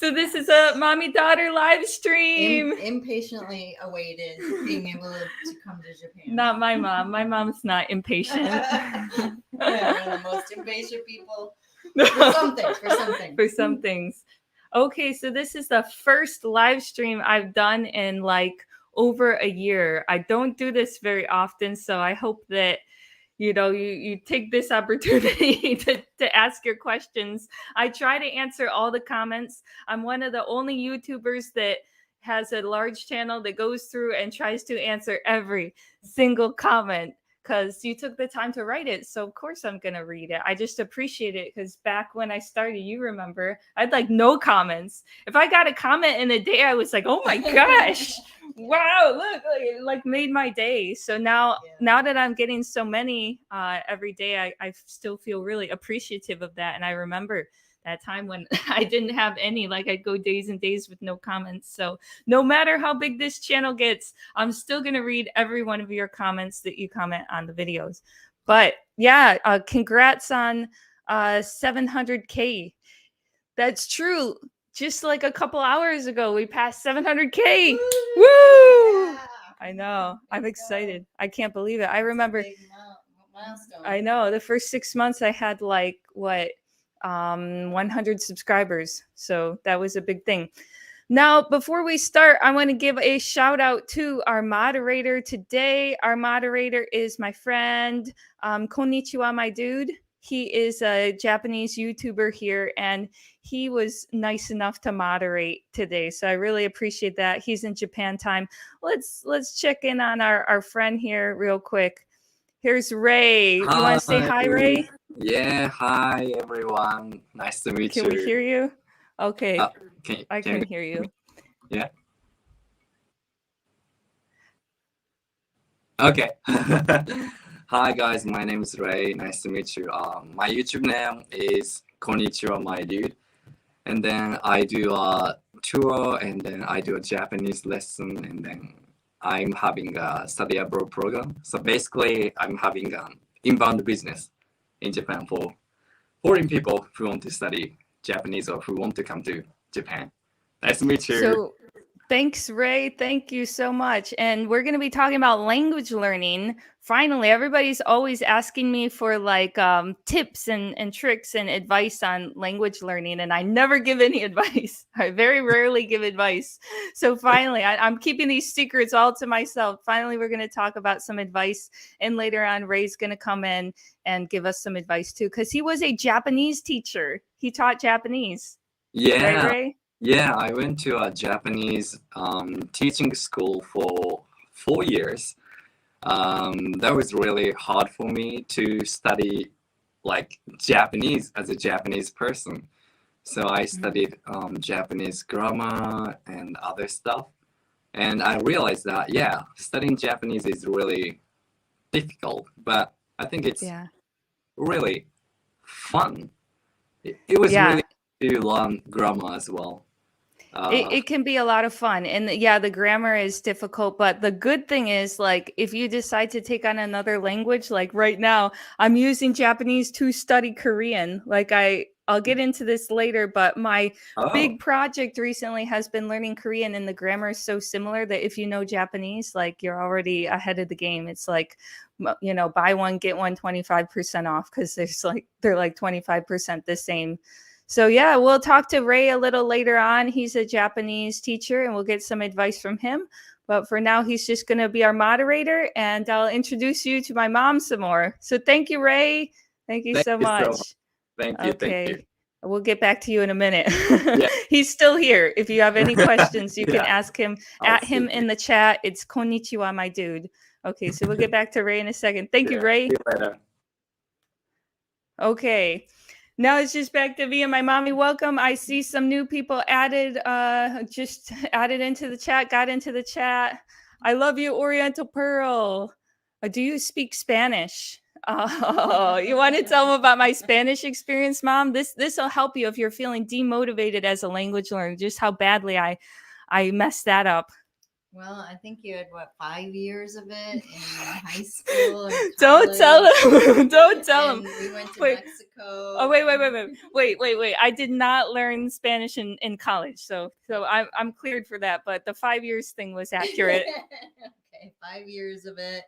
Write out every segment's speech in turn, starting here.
So this is a mommy-daughter live stream. Impatiently awaited being able to come to Japan. Not my mom. My mom's not impatient. We're the most impatient people. For some things. Okay, so this is the first live stream I've done in like over a year. I don't do this very often, so I hope that you take this opportunity to ask your questions. I try to answer all the comments. I'm one of the only YouTubers that has a large channel that goes through and tries to answer every single comment because you took the time to write it. So of course I'm going to read it. I just appreciate it because back when I started, you remember, I had like no comments. If I got a comment in a day, I was like, oh my gosh, wow, look, it like made my day. So now that I'm getting so many every day, I still feel really appreciative of that. And I remember that time when I didn't have any, like I'd go days and days with no comments. So no matter how big this channel gets, I'm still going to read every one of your comments that you comment on the videos. But yeah, congrats on 700K. That's true. Just like a couple hours ago, we passed 700K. Woo! Yeah. I know. I'm excited. I can't believe it. I remember. Milestone. I know. The first 6 months I had like 100 subscribers. So that was a big thing. Now, before we start, I want to give a shout out to our moderator today. Our moderator is my friend, Konnichiwa, my dude. He is a Japanese YouTuber here, and he was nice enough to moderate today. So I really appreciate that. He's in Japan time. Let's check in on our friend here real quick. Here's Ray. You want to say hi, Ray? Yeah, hi everyone. Nice to meet you. Can we hear you? Okay. I can hear you. Yeah. Okay. Hi guys, my name is Ray. Nice to meet you. My YouTube name is Konnichiwa, my dude. And then I do a tour, and then I do a Japanese lesson, and then I'm having a study abroad program. So basically, I'm having an inbound business in Japan for foreign people who want to study Japanese or who want to come to Japan. Nice to meet you. So thanks, Ray. Thank you so much. And we're going to be talking about language learning. Finally, everybody's always asking me for like tips and tricks and advice on language learning. And I never give any advice. I very rarely give advice. So finally, I'm keeping these secrets all to myself. Finally, we're going to talk about some advice. And later on, Ray's going to come in and give us some advice too, because he was a Japanese teacher. He taught Japanese. Yeah. Right, Ray? Yeah, I went to a Japanese teaching school for 4 years. That was really hard for me to study like Japanese as a Japanese person. So I studied Japanese grammar and other stuff. And I realized that, yeah, studying Japanese is really difficult, but I think it's really fun. It was really to learn grammar as well. It can be a lot of fun. And the grammar is difficult. But the good thing is, like, if you decide to take on another language, like right now, I'm using Japanese to study Korean. Like I'll get into this later, but my big project recently has been learning Korean, and the grammar is so similar that if you know Japanese, like you're already ahead of the game. It's like, buy one, get one 25% off because they're like 25% the same. So yeah, we'll talk to Ray a little later on. He's a Japanese teacher and we'll get some advice from him. But for now, he's just going to be our moderator, and I'll introduce you to my mom some more. So thank you, Ray. Thank you so much. Thank you. Okay. Thank you. We'll get back to you in a minute. He's still here. If you have any questions, you can ask him him in the chat. It's Konnichiwa, my dude. Okay, so we'll get back to Ray in a second. Thank you, Ray. See you later. Okay. Now it's just back to me and my mommy. Welcome. I see some new people just added into the chat, got into the chat. I love you, Oriental Pearl. Do you speak Spanish? Oh, you want to tell them about my Spanish experience, Mom? This will help you if you're feeling demotivated as a language learner, just how badly I messed that up. Well, I think you had 5 years of it in high school and Don't tell college. him. Don't tell And him. we went to Wait. Mexico. Oh, wait. I did not learn Spanish in college, so I'm cleared for that. But the 5 years thing was accurate. Okay, 5 years of it.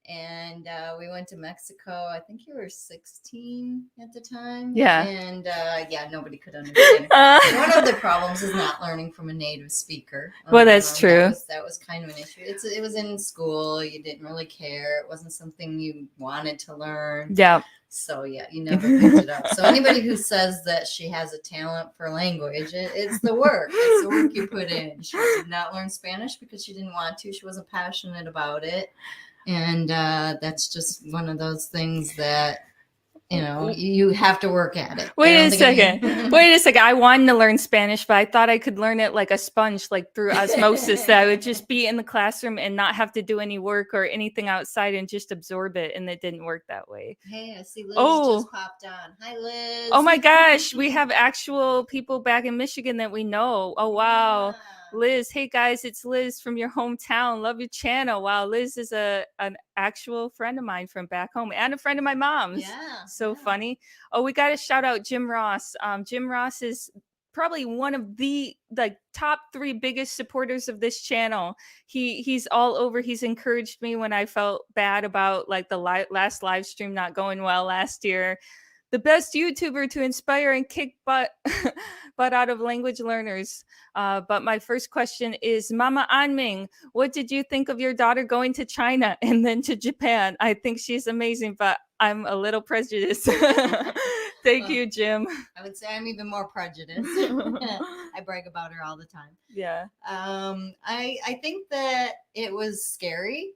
And we went to Mexico. I think you were 16 at the time. Yeah. And yeah, nobody could understand it. One of the problems is not learning from a native speaker. Well, that's true. That was kind of an issue. It was in school. You didn't really care. It wasn't something you wanted to learn. Yeah. So yeah, you never picked it up. So anybody who says that she has a talent for language, it's the work. It's the work you put in. She did not learn Spanish because she didn't want to. She wasn't passionate about it. And that's just one of those things that, you have to work at it. Wait a second. I wanted to learn Spanish, but I thought I could learn it like a sponge, like through osmosis, that I would just be in the classroom and not have to do any work or anything outside and just absorb it. And it didn't work that way. Hey, I see Liz Oh. just popped on. Hi, Liz. Oh my gosh, we have actual people back in Michigan that we know. Oh, wow. Yeah. Liz, hey guys, it's Liz from your hometown. Love your channel. Wow, Liz is an actual friend of mine from back home and a friend of my mom's. Yeah. So funny. Oh, we got to shout out Jim Ross. Jim Ross is probably one of the top 3 biggest supporters of this channel. He's all over. He's encouraged me when I felt bad about like the last live stream not going well last year. The best YouTuber to inspire and kick butt out of language learners. But my first question is, Mama Anming, what did you think of your daughter going to China and then to Japan? I think she's amazing, but I'm a little prejudiced. Thank you, Jim. I would say I'm even more prejudiced. I brag about her all the time. Yeah. I think that it was scary,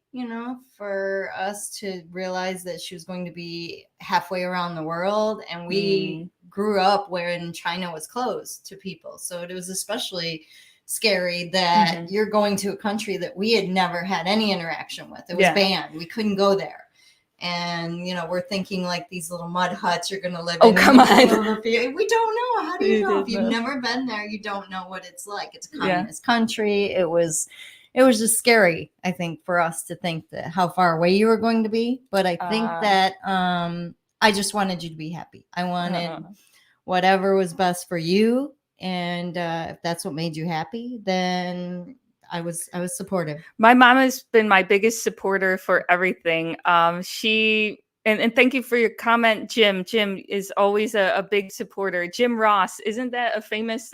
for us to realize that she was going to be halfway around the world. And we grew up when China was closed to people. So it was especially scary that you're going to a country that we had never had any interaction with. It was banned. We couldn't go there. And, we're thinking like these little mud huts you're going to live in. Oh, come on. We don't know. How do you know? If you've never been there, you don't know what it's like. It's a communist country. It was just scary, I think, for us to think that how far away you were going to be. But I think that I just wanted you to be happy. I wanted whatever was best for you. And if that's what made you happy, then I was supportive. My mom has been my biggest supporter for everything. She and thank you for your comment, Jim. Jim is always a big supporter. Jim Ross, isn't that a famous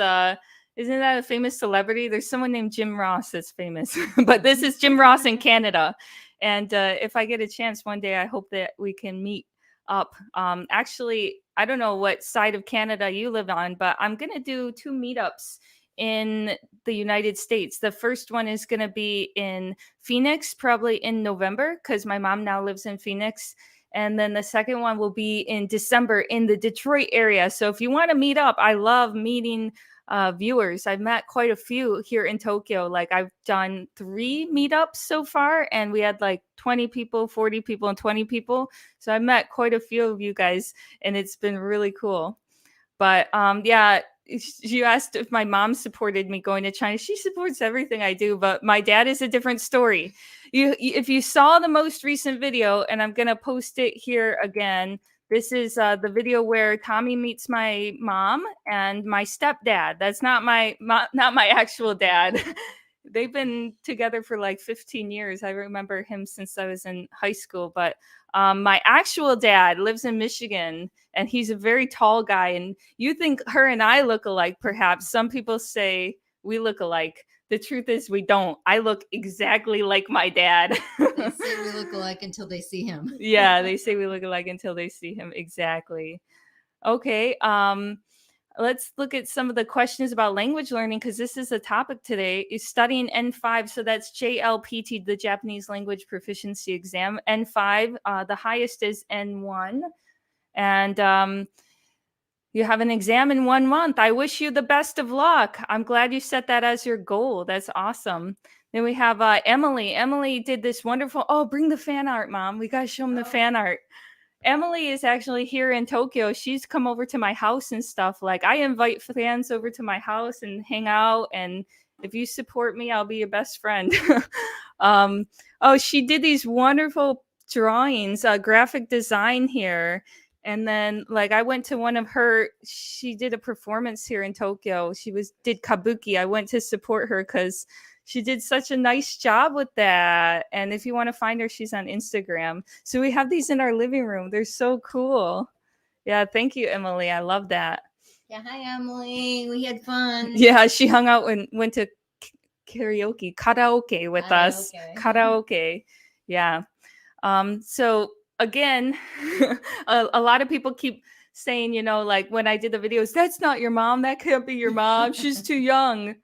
celebrity? There's someone named Jim Ross that's famous, but this is Jim Ross in Canada. And if I get a chance one day, I hope that we can meet up. Actually, I don't know what side of Canada you live on, but I'm gonna do 2 meetups in the United States. The first one is going to be in Phoenix, probably in November, because my mom now lives in Phoenix. And then the second one will be in December in the Detroit area. So if you want to meet up, I love meeting viewers. I've met quite a few here in Tokyo. Like I've done 3 meetups so far, and we had like 20 people, 40 people, and 20 people. So I met quite a few of you guys, and it's been really cool. But yeah, you asked if my mom supported me going to China. She supports everything I do, but my dad is a different story. If you saw the most recent video, and I'm going to post it here again, this is the video where Tommy meets my mom and my stepdad. That's not my actual dad. They've been together for like 15 years. I remember him since I was in high school, but my actual dad lives in Michigan, and he's a very tall guy. And you think her and I look alike, perhaps. Some people say we look alike. The truth is we don't. I look exactly like my dad. They say we look alike until they see him. Yeah, they say we look alike until they see him. Exactly. Okay. Let's look at some of the questions about language learning, because this is the topic today. Is studying N5, so that's JLPT, the Japanese Language Proficiency Exam. N5, the highest is N1. And you have an exam in 1 month. I wish you the best of luck. I'm glad you set that as your goal. That's awesome. Then we have Emily. Emily did this wonderful, bring the fan art, Mom. We got to show them the fan art. Emily is actually here in Tokyo. She's come over to my house and stuff. Like I invite fans over to my house and hang out, and If you support me, I'll be your best friend. Oh, she did these wonderful drawings, graphic design here. And then like I went to one of she did a performance here in Tokyo. Did kabuki. I went to support her because she did such a nice job with that. And if you want to find her, she's on Instagram. So we have these in our living room. They're so cool. Yeah, thank you, Emily. I love that. Yeah, hi Emily. We had fun. Yeah, she hung out and went to karaoke with us. Karaoke. Yeah. So again, a lot of people keep saying, you know, like when I did the videos, that's not your mom. That can't be your mom. She's too young.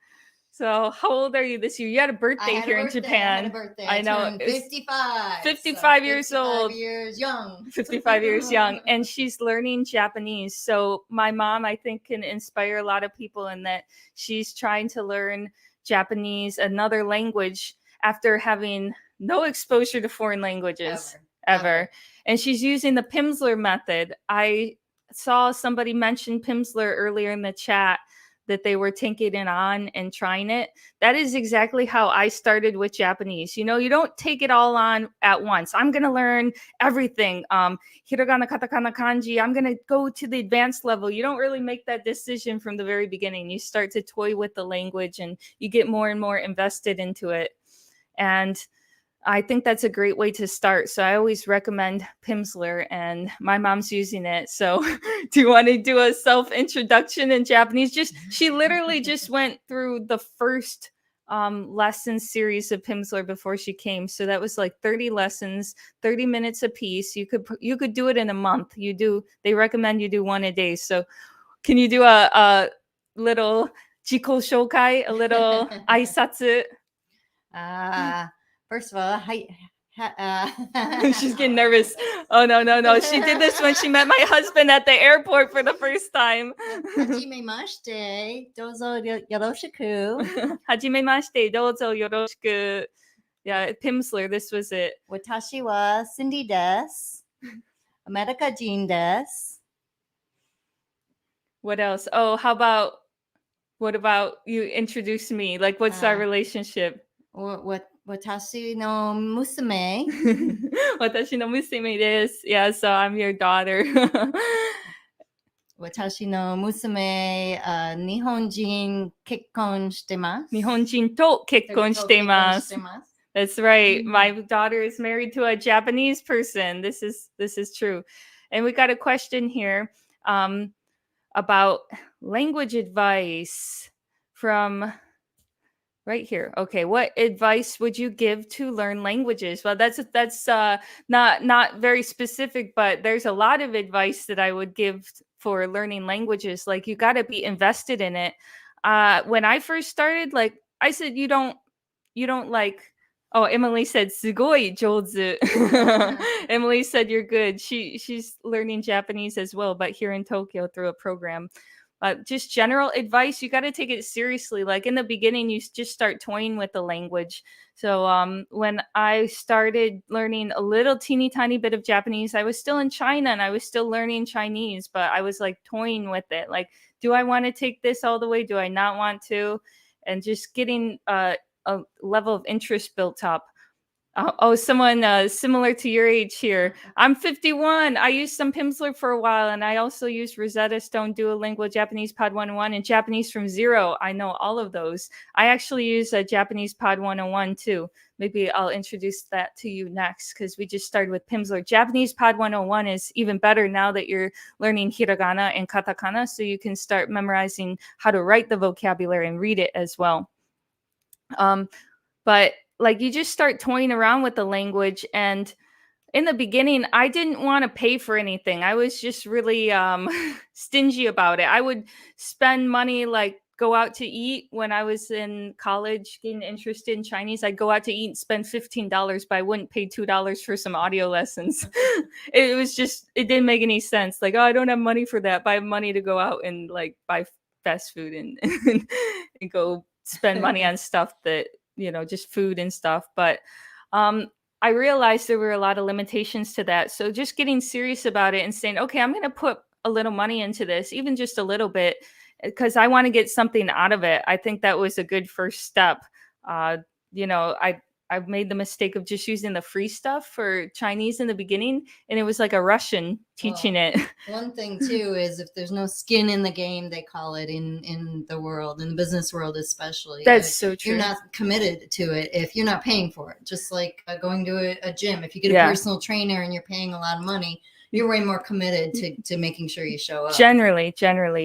So how old are you this year? You had a birthday here in Japan. I had a birthday. I know. Turned 55. 55 years old. 55 years young. 55 years young. And she's learning Japanese. So my mom, I think, can inspire a lot of people in that she's trying to learn Japanese, another language, after having no exposure to foreign languages ever. And she's using the Pimsleur method. I saw somebody mention Pimsleur earlier in the chat, that they were taking it on and trying it. That is exactly how I started with Japanese. You know, you don't take it all on at once. I'm going to learn everything. Hiragana, katakana, kanji. I'm going to go to the advanced level. You don't really make that decision from the very beginning. You start to toy with the language and you get more and more invested into it. And I think that's a great way to start. So I always recommend Pimsleur, and my mom's using it. So do you want to do a self-introduction in Japanese? She literally just went through the first lesson series of Pimsleur before she came. So that was like 30 lessons, 30 minutes a piece. You could do it in a month. They recommend you do one a day. So can you do a little jiko shokai, a little aisatsu? First of all, she's getting nervous. Oh, no. She did this when she met my husband at the airport for the first time. Hajimemashite, dozo yoroshiku. Hajimemashite, dozo yoroshiku. Yeah, Pimsleur, this was it. Watashi wa Cindy desu. America Jean desu. What else? Oh, what about you introduce me? Like, what's our relationship? Watashi no musume. Watashi no musume desu. Yeah, so I'm your daughter. Watashi no musume, Nihonjin kekkon shitemasu. Nihonjin to kekkon shitemasu. That's right. Mm-hmm. My daughter is married to a Japanese person. This is true. And we got a question here about language advice from right here. Okay, what advice would you give to learn languages? Well, that's not very specific, but there's a lot of advice that I would give for learning languages. Like, you got to be invested in it. When I first started, like I said, you don't like. Oh, Emily said "sugoi jouzu." Emily said you're good. She's learning Japanese as well, but here in Tokyo through a program. Just general advice, you got to take it seriously. Like in the beginning, you just start toying with the language. So when I started learning a little teeny tiny bit of Japanese, I was still in China and I was still learning Chinese, but I was like toying with it. Like, do I want to take this all the way? Do I not want to? And just getting a level of interest built up. Someone similar to your age here. I'm 51. I used some Pimsleur for a while, and I also used Rosetta Stone, Duolingo, Japanese Pod 101, and Japanese from Zero. I know all of those. I actually use a Japanese Pod 101 too. Maybe I'll introduce that to you next, because we just started with Pimsleur. Japanese Pod 101 is even better now that you're learning hiragana and katakana, so you can start memorizing how to write the vocabulary and read it as well. But like, you just start toying around with the language. And in the beginning, I didn't want to pay for anything. I was just really stingy about it. I would spend money, like go out to eat when I was in college, getting interested in Chinese. I'd go out to eat and spend $15, but I wouldn't pay $2 for some audio lessons. It didn't make any sense. Like, oh, I don't have money for that. But I have money to go out and like buy fast food and go spend money on stuff that, just food and stuff. But I realized there were a lot of limitations to that. So just getting serious about it and saying, okay, I'm going to put a little money into this, even just a little bit. because I want to get something out of it. I think that was a good first step. You know, I've made the mistake of just using the free stuff for Chinese in the beginning, and it was like a Russian teaching it. One thing too is if there's no skin in the game, they call it in the world, in the business world especially. That's so true. You're not committed to it if you're not paying for it. Just like going to a gym. If you get a personal trainer and you're paying a lot of money, you're way more committed to making sure you show up. Generally,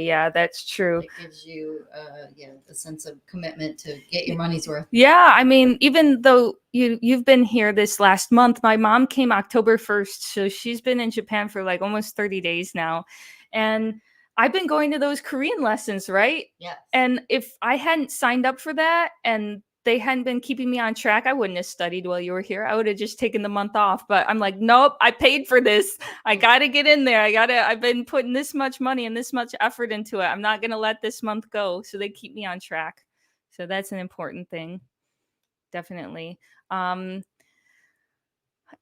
yeah, that's true. It gives you a sense of commitment to get your money's worth. Yeah, I mean, even though you've been here this last month, my mom came October 1st, so she's been in Japan for like almost 30 days now. And I've been going to those Korean lessons, right? Yes. And if I hadn't signed up for that and they hadn't been keeping me on track, I wouldn't have studied while you were here. I would have just taken the month off. But I'm like, nope, I paid for this. I got to get in there. I've been putting this much money and this much effort into it. I'm not going to let this month go. So they keep me on track. So that's an important thing. Definitely.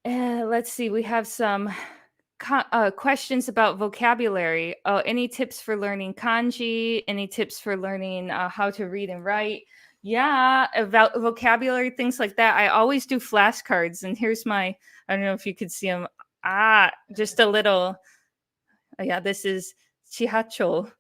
Let's see. We have some questions about vocabulary. Any tips for learning kanji? Any tips for learning how to read and write? Yeah, about vocabulary, things like that. I always do flashcards. And here's I don't know if you could see them. Just a little. Yeah, this is chihacho.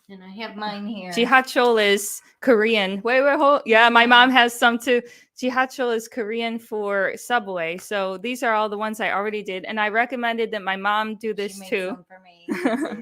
And I have mine here. Jihachol is Korean. Wait, hold. Yeah, my mom has some too. Jihachol is Korean for subway. So these are all the ones I already did. And I recommended that my mom do this too. Some for me.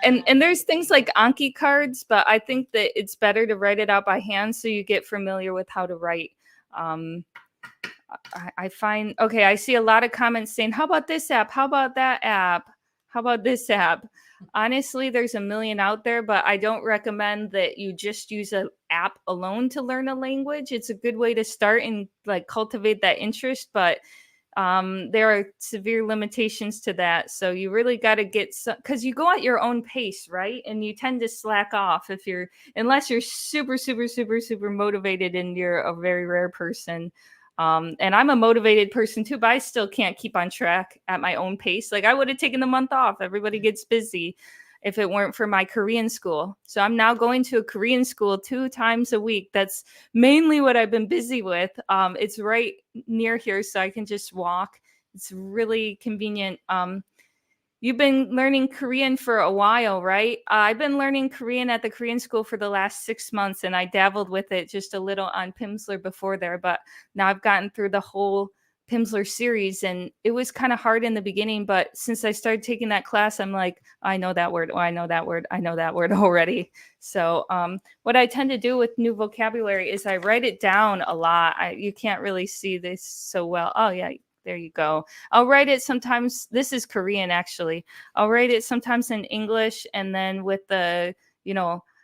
And there's things like Anki cards, but I think that it's better to write it out by hand so you get familiar with how to write. I find, okay, I see a lot of comments saying, how about this app? How about that app? How about this app? Honestly, there's a million out there, but I don't recommend that you just use an app alone to learn a language. It's a good way to start and like cultivate that interest, but there are severe limitations to that. So you really got to get some, because you go at your own pace, right? And you tend to slack off unless you're super, super, super, super motivated and you're a very rare person. And I'm a motivated person too, but I still can't keep on track at my own pace. Like I would have taken the month off. Everybody gets busy if it weren't for my Korean school. So I'm now going to a Korean school 2 times a week. That's mainly what I've been busy with. It's right near here, so I can just walk. It's really convenient. You've been learning Korean for a while, right? I've been learning Korean at the Korean school for the last 6 months, and I dabbled with it just a little on Pimsleur before there, but now I've gotten through the whole Pimsleur series, and it was kind of hard in the beginning, but since I started taking that class, I'm like, I know that word. Oh, I know that word. I know that word already. So what I tend to do with new vocabulary is I write it down a lot. You can't really see this so well. Oh, yeah. There you go. I'll write it sometimes. This is Korean, actually. I'll write it sometimes in English and then with the,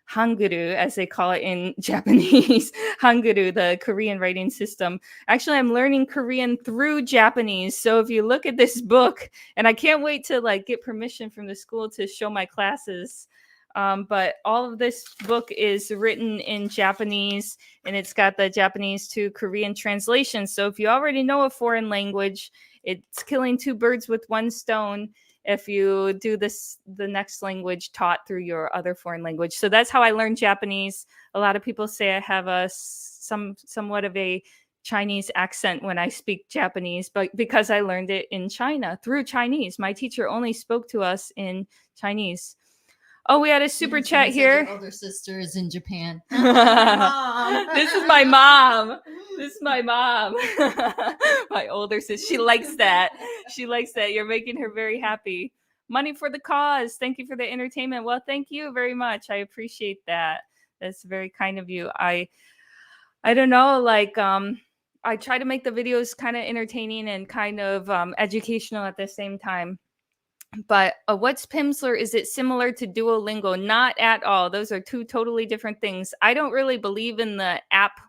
Hanguru, as they call it in Japanese, Hanguru, the Korean writing system. Actually, I'm learning Korean through Japanese. So if you look at this book, and I can't wait to get permission from the school to show my classes. But all of this book is written in Japanese, and it's got the Japanese to Korean translation. So if you already know a foreign language, it's killing 2 birds with 1 stone if you do the next language taught through your other foreign language. So that's how I learned Japanese. A lot of people say I have somewhat of a Chinese accent when I speak Japanese, but because I learned it in China through Chinese. My teacher only spoke to us in Chinese. Oh, we had a super chat here. Your older sister is in Japan. This is my mom. My older sister. She likes that. You're making her very happy. Money for the cause. Thank you for the entertainment. Well, thank you very much. I appreciate that. That's very kind of you. I don't know, I try to make the videos kind of entertaining and kind of educational at the same time. But what's Pimsleur? Is it similar to Duolingo? Not at all. Those are 2 totally different things. I don't really believe in the app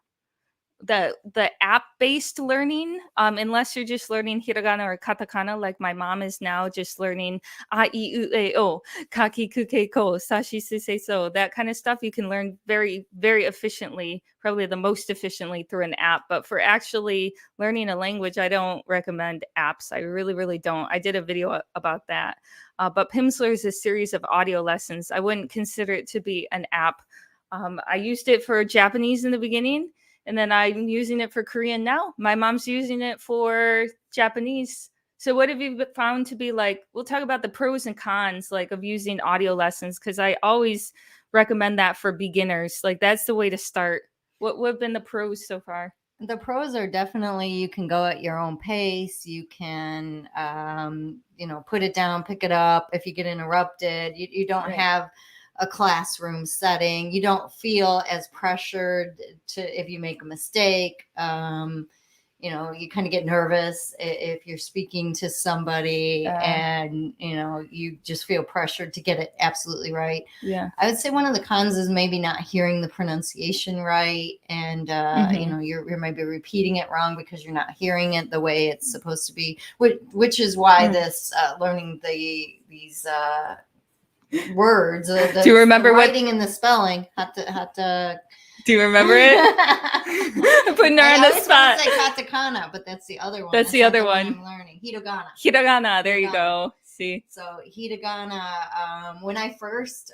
the app-based learning, unless you're just learning hiragana or katakana, like my mom is now just learning a, I, U, E, O, kaki, kuke, ko, sashi, suse, so, that kind of stuff you can learn very, very efficiently, probably the most efficiently through an app. But for actually learning a language, I don't recommend apps. I really, really don't. I did a video about that. But Pimsleur is a series of audio lessons. I wouldn't consider it to be an app. I used it for Japanese in the beginning, and then I'm using it for Korean now. My mom's using it for Japanese. So what have you found to be like, we'll talk about the pros and cons like of using audio lessons, because I always recommend that for beginners. Like that's the way to start. What have been the pros so far? The pros are definitely you can go at your own pace. You can, put it down, pick it up. If you get interrupted, you don't Right. have a classroom setting. You don't feel as pressured to if you make a mistake. You kind of get nervous if you're speaking to somebody and, you just feel pressured to get it absolutely right. Yeah. I would say one of the cons is maybe not hearing the pronunciation right. And, you're maybe repeating it wrong because you're not hearing it the way it's supposed to be, which is why this learning these words, Do you remember the what writing and the spelling have to do you remember it? Putting her on the spot. I say katakana, but that's the other one. That's the other one. I'm learning hiragana. Hiragana. There you go. See. So hiragana. When I first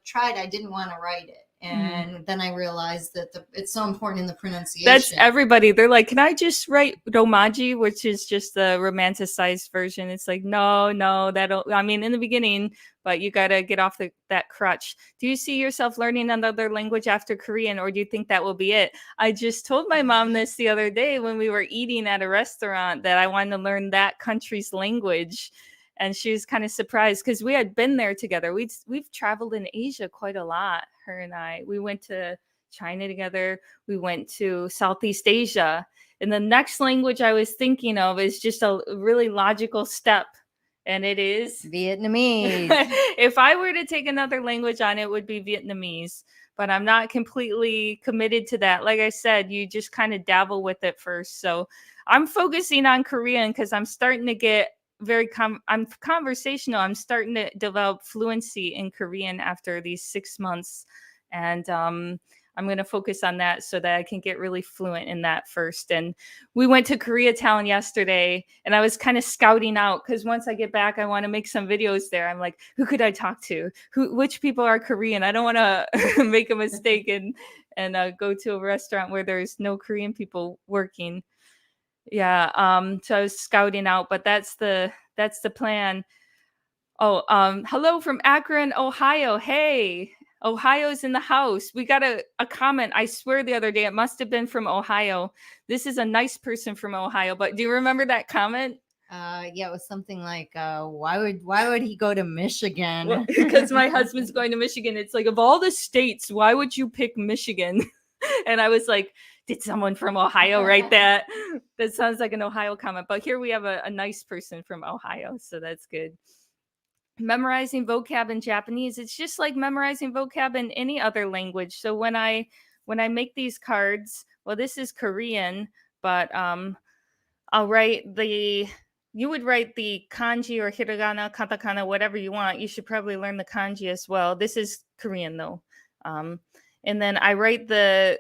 tried, I didn't want to write it, and then I realized that it's so important in the pronunciation. That's everybody. They're like, can I just write romaji, which is just the romanticized version? It's like, no, that'll. I mean, in the beginning, but you gotta get off that crutch. Do you see yourself learning another language after Korean, or do you think that will be it? I just told my mom this the other day when we were eating at a restaurant that I wanted to learn that country's language. And she was kind of surprised because we had been there together. We've traveled in Asia quite a lot, her and I. We went to China together. We went to Southeast Asia. And the next language I was thinking of is just a really logical step. And it is Vietnamese. If I were to take another language on, it would be Vietnamese. But I'm not completely committed to that. Like I said, you just kind of dabble with it first. So I'm focusing on Korean because I'm starting to get I'm conversational. I'm starting to develop fluency in Korean after these 6 months. And I'm going to focus on that so that I can get really fluent in that first. And we went to Koreatown yesterday, and I was kind of scouting out because once I get back, I want to make some videos there. I'm like, who could I talk to? Which people are Korean? I don't want to make a mistake and go to a restaurant where there's no Korean people working. Yeah. So I was scouting out, but that's the plan. Oh, hello from Akron, Ohio. Hey, Ohio's in the house. We got a comment. I swear the other day it must have been from Ohio. This is a nice person from Ohio, but do you remember that comment? Yeah, it was something like, why would he go to Michigan? Well, because my husband's going to Michigan. It's like, of all the states, why would you pick Michigan? And I was like, did someone from Ohio write that? That sounds like an Ohio comment. But here we have a nice person from Ohio, so that's good. Memorizing vocab in Japanese, it's just like memorizing vocab in any other language. So when I make these cards, well, this is Korean, but I'll write you would write the kanji or hiragana, katakana, whatever you want. You should probably learn the kanji as well. This is Korean though. And then I write that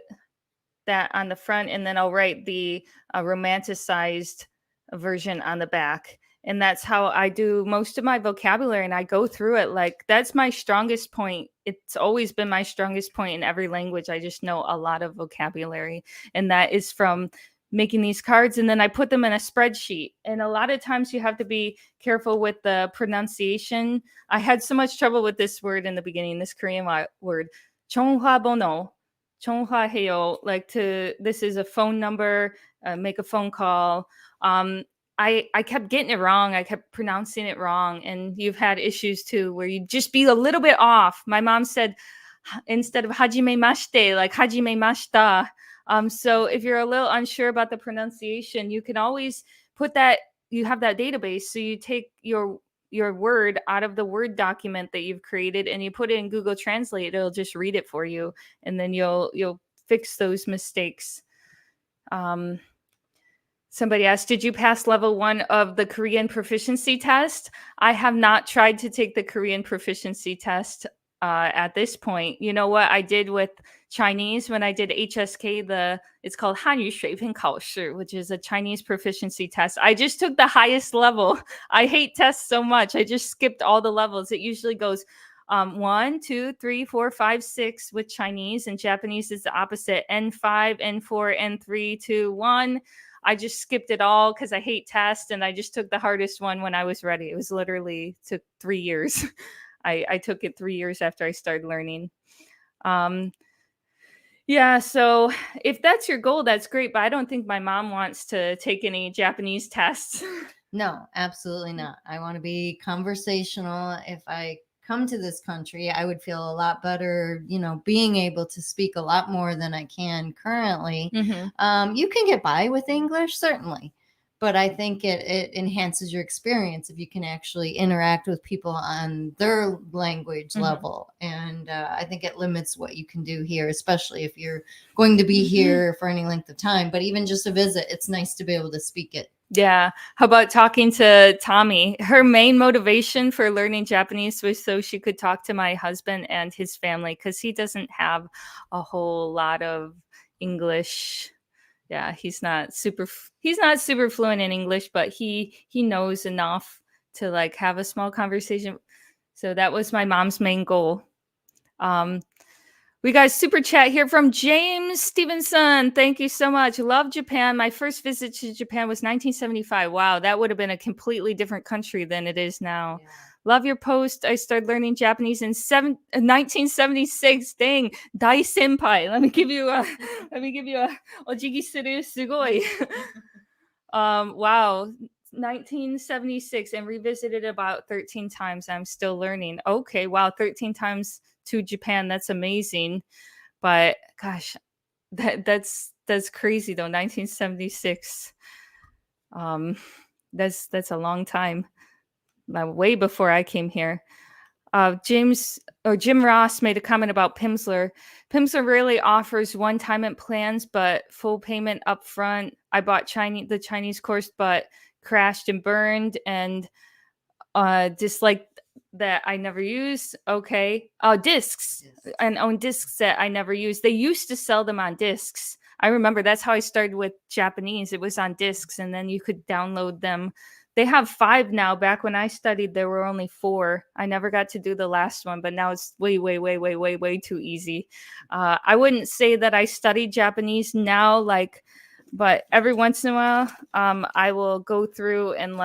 on the front, and then I'll write the romanticized version on the back. And that's how I do most of my vocabulary. And I go through it like that's my strongest point. It's always been my strongest point in every language. I just know a lot of vocabulary. And that is from making these cards. And then I put them in a spreadsheet. And a lot of times you have to be careful with the pronunciation. I had so much trouble with this word in the beginning, this Korean word, Chonghwa Bono. Chonghwa Heyo, this is a phone number, make a phone call. I kept getting it wrong. I kept pronouncing it wrong. And you've had issues too, where you just be a little bit off. My mom said, instead of hajime mashite, like hajime mashita. So if you're a little unsure about the pronunciation, you can always put that, you have that database. So you take your word out of the Word document that you've created and you put it in Google Translate. It'll just read it for you. And then you'll fix those mistakes. Um, Somebody asked, did you pass level 1 of the Korean proficiency test? I have not tried to take the Korean proficiency test at this point. You know what I did with Chinese when I did HSK? It's called 汉语水平考试, which is a Chinese proficiency test. I just took the highest level. I hate tests so much. I just skipped all the levels. It usually goes 1, 2, 3, 4, 5, 6 with Chinese, and Japanese is the opposite. N5, N4, N3, 2, 1. I just skipped it all because I hate tests, and I just took the hardest one when I was ready. It was literally took 3 years. I took it 3 years after I started learning. Yeah, so if that's your goal, that's great. But I don't think my mom wants to take any Japanese tests. No, absolutely not. I want to be conversational. If I come to this country, I would feel a lot better, being able to speak a lot more than I can currently. Mm-hmm. You can get by with English, certainly, but I think it enhances your experience if you can actually interact with people on their language Mm-hmm. level. And I think it limits what you can do here, especially if you're going to be here for any length of time. But even just a visit, it's nice to be able to speak it. Yeah. How about talking to Tommy? Her main motivation for learning Japanese was so she could talk to my husband and his family, because he doesn't have a whole lot of English. Yeah, he's not super fluent in English, but he knows enough to like have a small conversation. So that was my mom's main goal. We got a super chat here from James Stevenson. Thank you so much. Love Japan. My first visit to Japan was 1975. Wow, that would have been a completely different country than it is now. Yeah. Love your post. I started learning Japanese in 1976. Dang, dai senpai. Let me give you a ojigi suru sugoi. Wow. 1976, and revisited about 13 times. I'm still learning. Okay, wow, 13 times to Japan. That's amazing. But gosh, that's crazy though. 1976. That's a long time. Way before I came here. Jim Ross made a comment about Pimsleur. Pimsleur really offers one-time plans, but full payment up front. I bought the Chinese course, but crashed and burned, and disliked that I never use. Okay. Discs. And own discs that I never use. They used to sell them on discs. I remember that's how I started with Japanese. It was on discs, and then you could download them. They have 5 now. Back when I studied, there were only 4. I never got to do the last one, but now it's way, way, way, way, way, way too easy. I wouldn't say that I studied Japanese now, but every once in a while, I will go through and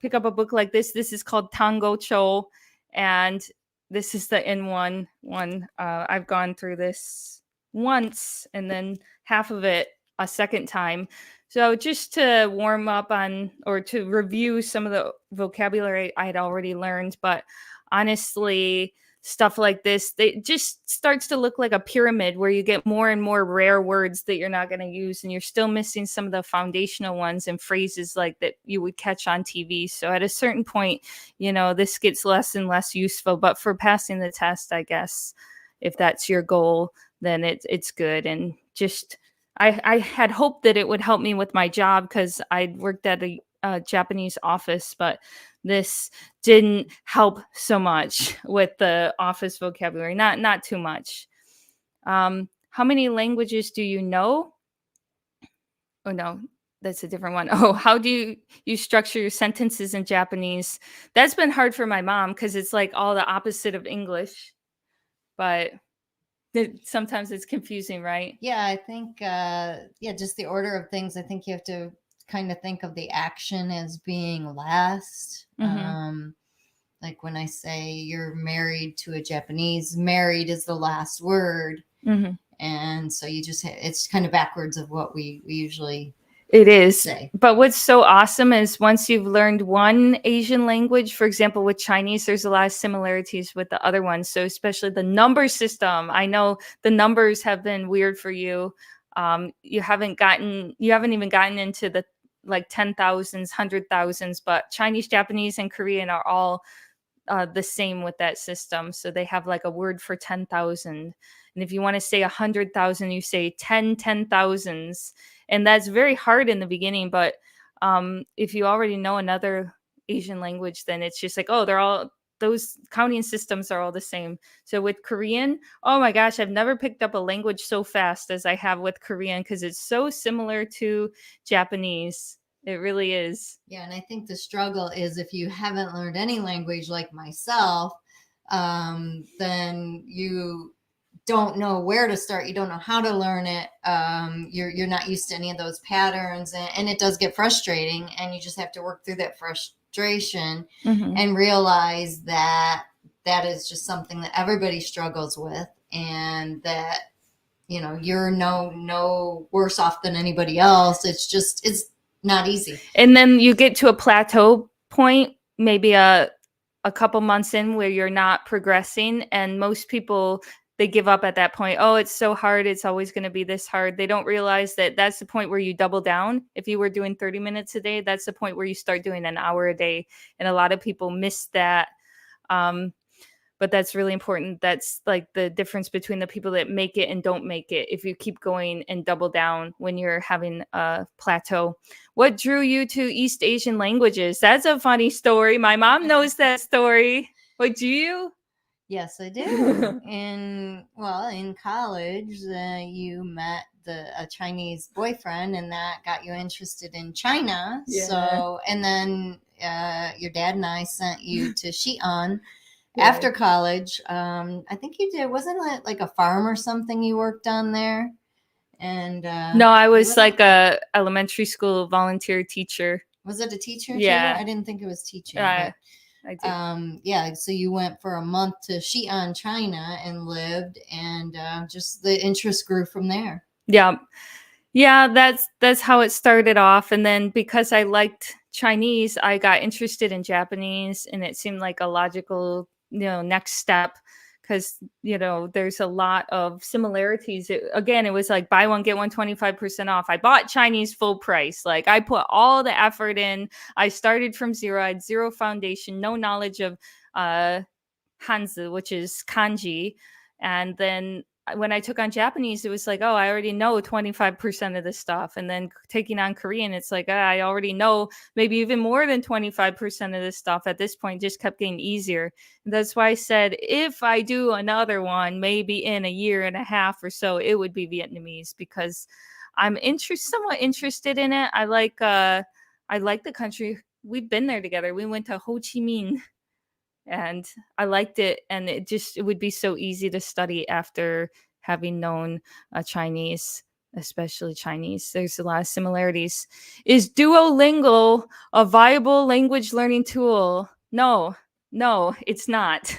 pick up a book like this. This is called Tango Cho, and this is the N1 one. I've gone through this once and then half of it a second time. So just to warm up on, or to review some of the vocabulary I had already learned. But honestly, stuff like this, it just starts to look like a pyramid where you get more and more rare words that you're not going to use, and you're still missing some of the foundational ones and phrases like that you would catch on TV. So at a certain point, this gets less and less useful. But for passing the test, I guess, if that's your goal, then it's good. And just I had hoped that it would help me with my job, because I worked at a Japanese office, but this didn't help so much with the office vocabulary. Not too much. How many languages do you know? Oh no, that's a different one. Oh, how do you structure your sentences in Japanese? That's been hard for my mom, because it's like all the opposite of English, but sometimes it's confusing, right? Yeah, I think just the order of things. I think you have to kind of think of the action as being last. Mm-hmm. Like when I say you're married to a Japanese, married is the last word. Mm-hmm. And so it's kind of backwards of what we usually It is. say. But what's so awesome is once you've learned one Asian language, for example, with Chinese, there's a lot of similarities with the other ones. So especially the number system. I know the numbers have been weird for you. You haven't even gotten into the 10,000s, 100,000s, but Chinese, Japanese, and Korean are all the same with that system. So they have like a word for 10,000. And if you want to say 100,000, you say 10,000s. And that's very hard in the beginning. But if you already know another Asian language, then it's just like, oh, those counting systems are all the same. So with Korean, oh my gosh, I've never picked up a language so fast as I have with Korean because it's so similar to Japanese. It really is. Yeah, and I think the struggle is if you haven't learned any language like myself, then you don't know where to start. You don't know how to learn it. You're not used to any of those patterns, and it does get frustrating. And you just have to work through that frustration and realize that that is just something that everybody struggles with, and that you're no worse off than anybody else. It's not easy. And then you get to a plateau point, maybe a couple months in, where you're not progressing, and most people, they give up at that point. Oh, it's so hard, it's always going to be this hard. They don't realize that that's the point where you double down. If you were doing 30 minutes a day, that's the point where you start doing an hour a day, and a lot of people miss that. But that's really important. That's like the difference between the people that make it and don't make it. If you keep going and double down when you're having a plateau. What drew you to East Asian languages? That's a funny story. My mom knows that story. What, do you? Yes, I do. in college, you met a Chinese boyfriend, and that got you interested in China. Yeah. So, and then your dad and I sent you to Xi'an. Yeah. After college. I think you did, wasn't it like a farm or something you worked on there? And no, I was like a elementary school volunteer teacher. Was it a teacher? Yeah. Too? I didn't think it was teaching. I did. Yeah, so you went for a month to Xi'an, China, and lived, and just the interest grew from there. Yeah, that's how it started off. And then because I liked Chinese, I got interested in Japanese, and it seemed like a logical next step, because there's a lot of similarities. It was like buy one get one 25% off. I bought Chinese full price. Like, I put all the effort in. I started from zero. I had zero foundation, no knowledge of Hanzi, which is kanji. And then when I took on Japanese, it was like, oh, I already know 25% of this stuff. And then taking on Korean, it's like, I already know maybe even more than 25% of this stuff. At this point, just kept getting easier. And that's why I said, if I do another one, maybe in a year and a half or so, it would be Vietnamese, because I'm somewhat interested in it. I like the country. We've been there together. We went to Ho Chi Minh. And I liked it, and it would be so easy to study after having known Chinese, especially Chinese. There's a lot of similarities. Is Duolingo a viable language learning tool? No, it's not.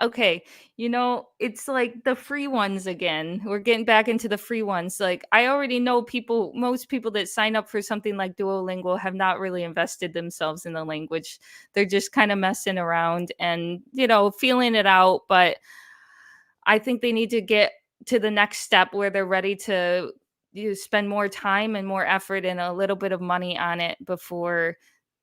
Okay, it's like the free ones again. We're getting back into the free ones. Like, I already know most people that sign up for something like Duolingo have not really invested themselves in the language. They're just kind of messing around and, feeling it out. But I think they need to get to the next step where they're ready to spend more time and more effort and a little bit of money on it before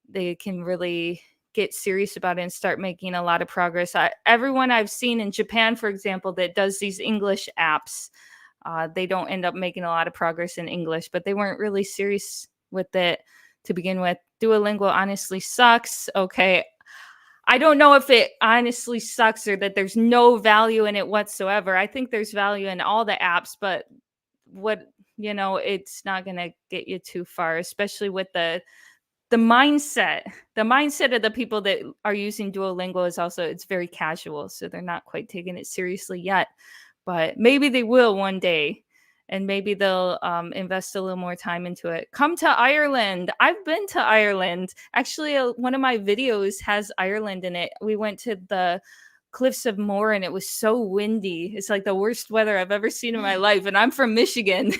they can really get serious about it and start making a lot of progress. Everyone I've seen in Japan, for example, that does these English apps, they don't end up making a lot of progress in English, but they weren't really serious with it to begin with. Duolingo honestly sucks. Okay, I don't know if it honestly sucks or that there's no value in it whatsoever. I think there's value in all the apps, but it's not going to get you too far, especially with the mindset of the people that are using Duolingo is also, it's very casual. So they're not quite taking it seriously yet, but maybe they will one day, and maybe they'll invest a little more time into it. Come to Ireland. I've been to Ireland. Actually, one of my videos has Ireland in it. We went to the Cliffs of Moher, and it was so windy. It's like the worst weather I've ever seen in my life. And I'm from Michigan,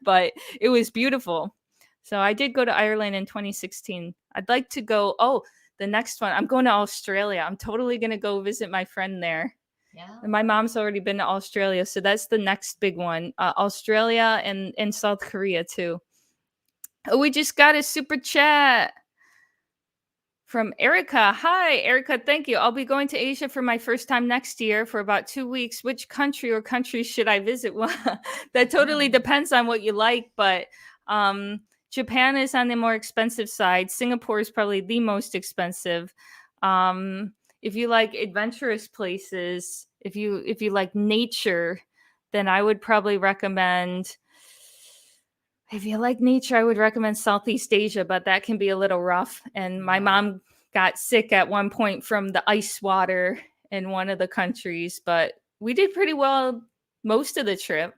but it was beautiful. So I did go to Ireland in 2016. I'd like to go. Oh, the next one, I'm going to Australia. I'm totally going to go visit my friend there. Yeah. And my mom's already been to Australia. So that's the next big one. Australia and South Korea too. Oh, we just got a super chat From Erica. Hi, Erica. Thank you. I'll be going to Asia for my first time next year for about 2 weeks. Which country or countries should I visit? Well, that totally depends on what you like, but Japan is on the more expensive side. Singapore is probably the most expensive. If you like adventurous places, if you like nature, then I would probably recommend. If you like nature, I would recommend Southeast Asia, but that can be a little rough. And my mom got sick at one point from the ice water in one of the countries, but we did pretty well most of the trip.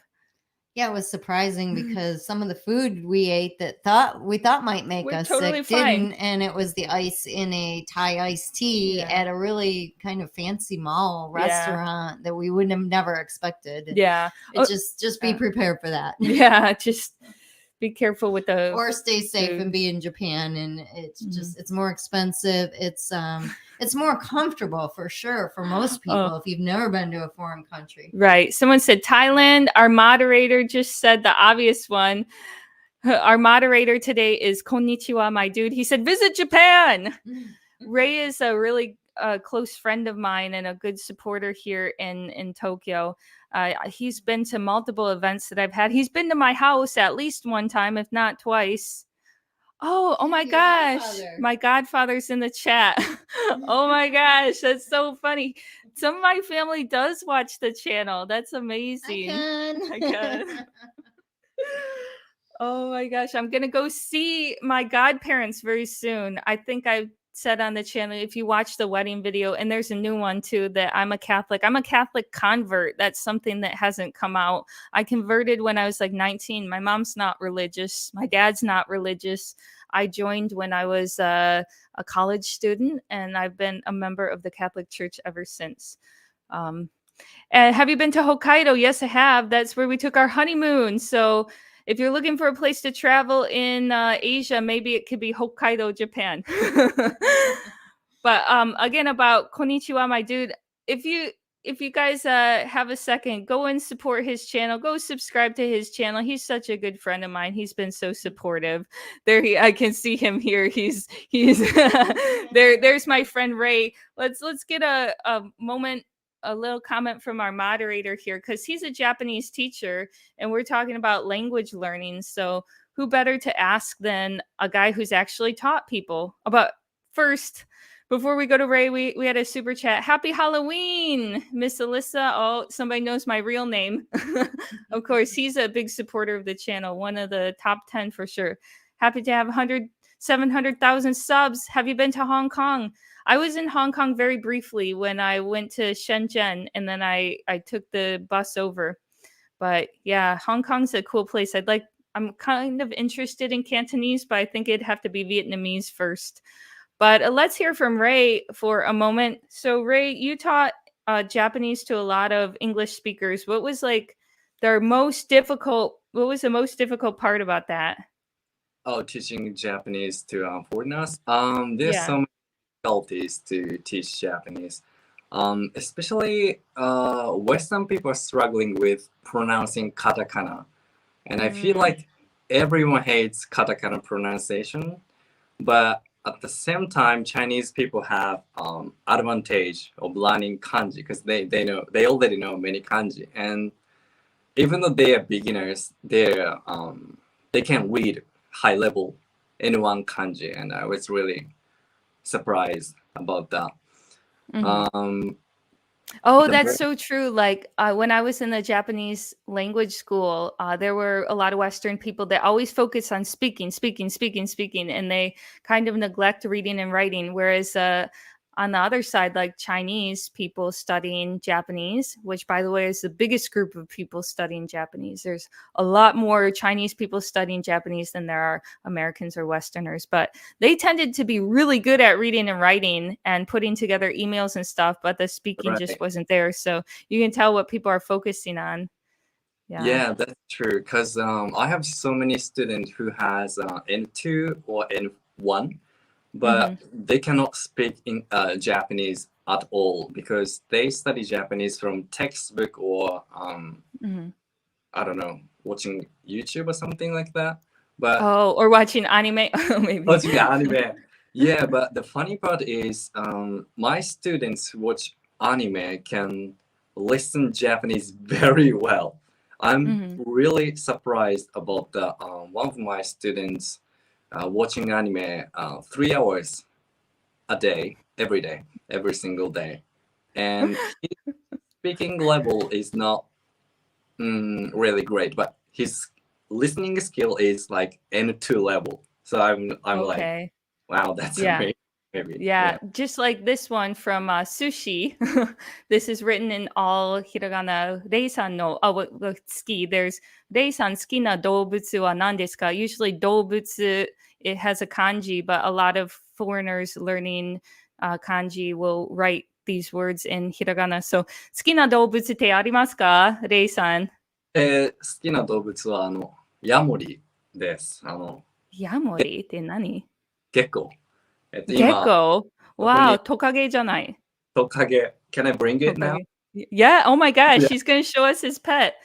Yeah, it was surprising because some of the food we ate that we thought might make We're us totally sick fine. didn't, and it was the ice in a Thai iced tea Yeah. at a really kind of fancy mall Yeah. restaurant that we wouldn't have never expected. And Yeah. it just be prepared for that. Yeah, just be careful with the Or stay safe food. and be in Japan, and it's just it's more expensive. It's more comfortable for sure for most people if you've never been to a foreign country. Right. Someone said Thailand. Our moderator just said the obvious one. Our moderator today is Konnichiwa, my dude. He said, visit Japan. Ray is a really close friend of mine and a good supporter here in Tokyo. He's been to multiple events that I've had. He's been to my house at least one time, if not twice. Oh my gosh. Godfather. My godfather's in the chat. Oh my gosh. That's so funny. Some of my family does watch the channel. That's amazing. I can. Oh my gosh. I'm going to go see my godparents very soon. I think I said on the channel, if you watch the wedding video, and there's a new one too, that I'm a Catholic convert. That's something that hasn't come out. I converted when I was like 19. My mom's not religious. My dad's not religious. I joined when I was a college student, and I've been a member of the Catholic Church ever since. And have you been to Hokkaido? Yes, I have. That's where we took our honeymoon. So if you're looking for a place to travel in Asia, maybe it could be Hokkaido, Japan. But again, about Konnichiwa, my dude, if you guys have a second, go and support his channel. Go subscribe to his channel. He's such a good friend of mine. He's been so supportive. I can see him here. He's there. There's my friend Ray. Let's get a moment. A little comment from our moderator here, because he's a Japanese teacher and we're talking about language learning. So who better to ask than a guy who's actually taught people about. First, before we go to Ray, we had a super chat. Happy Halloween, Miss Alyssa. Oh, somebody knows my real name. Of course, he's a big supporter of the channel. One of the top 10 for sure. Happy to have 700,000 subs. Have you been to Hong Kong? I was in Hong Kong very briefly when I went to Shenzhen, and then I took the bus over. But yeah, Hong Kong's a cool place. I'm kind of interested in Cantonese, but I think it'd have to be Vietnamese first. But let's hear from Ray for a moment. So Ray, you taught Japanese to a lot of English speakers. What was the most difficult part about that? Oh, teaching Japanese to foreigners. There's Yeah. some difficulties to teach Japanese. Especially Western people are struggling with pronouncing katakana. And I feel like everyone hates katakana pronunciation, but at the same time, Chinese people have advantage of learning kanji because they already know many kanji. And even though they are beginners, they can read high level N1 kanji, and I was really surprised about that. That's so true. When I was in the Japanese language school, there were a lot of Western people that always focus on speaking, and they kind of neglect reading and writing. Whereas on the other side, like Chinese people studying Japanese, which by the way is the biggest group of people studying Japanese. There's a lot more Chinese people studying Japanese than there are Americans or Westerners, but they tended to be really good at reading and writing and putting together emails and stuff, but the speaking just wasn't there. So you can tell what people are focusing on. Yeah, that's true. Because I have so many students who has N2 or N1, but they cannot speak in Japanese at all because they study Japanese from textbook or I don't know, watching YouTube or something like that. But or watching anime, maybe. Watching anime. Yeah, but the funny part is, my students who watch anime can listen Japanese very well. I'm Mhm. really surprised about the one of my students watching anime 3 hours a day, every single day, and his speaking level is not really great, but his listening skill is like N2 level. So I'm like, Okay. wow, that's Yeah. amazing. Maybe, Yeah, yeah. just like this one from Sushi. This is written in all hiragana. Rei-san no, tsuki. There's Rei-san suki na doubutsu wa nan desu ka? Usually doubutsu, it has a kanji, but a lot of foreigners learning kanji will write these words in hiragana. So, suki na doubutsu te arimasu ka, Rei-san? 好きな動物はヤモリです。Yamori って何？結構。今、Gecko? そこ Wow, にトカゲじゃない。トカゲ。Can I bring it now? Tokage. Yeah. Oh my gosh. Yeah. He's gonna show us his pet.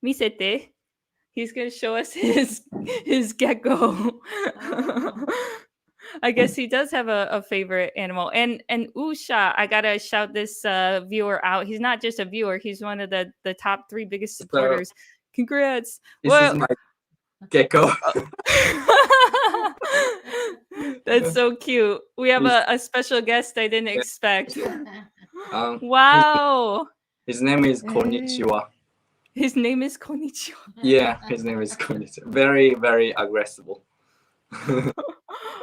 Misete. He's gonna show us his gecko. Oh. I guess he does have a favorite animal. And Usha, I gotta shout this viewer out. He's not just a viewer, he's one of the top 3 biggest So supporters. Congrats. this is Well, my gecko. that's so cute. We have He's- a special guest I didn't Yeah. expect. Um, Wow. his name is Eh. Konnichiwa. His name is Konichiwa. Yeah, his name is Konnichiwa. Very, very aggressive.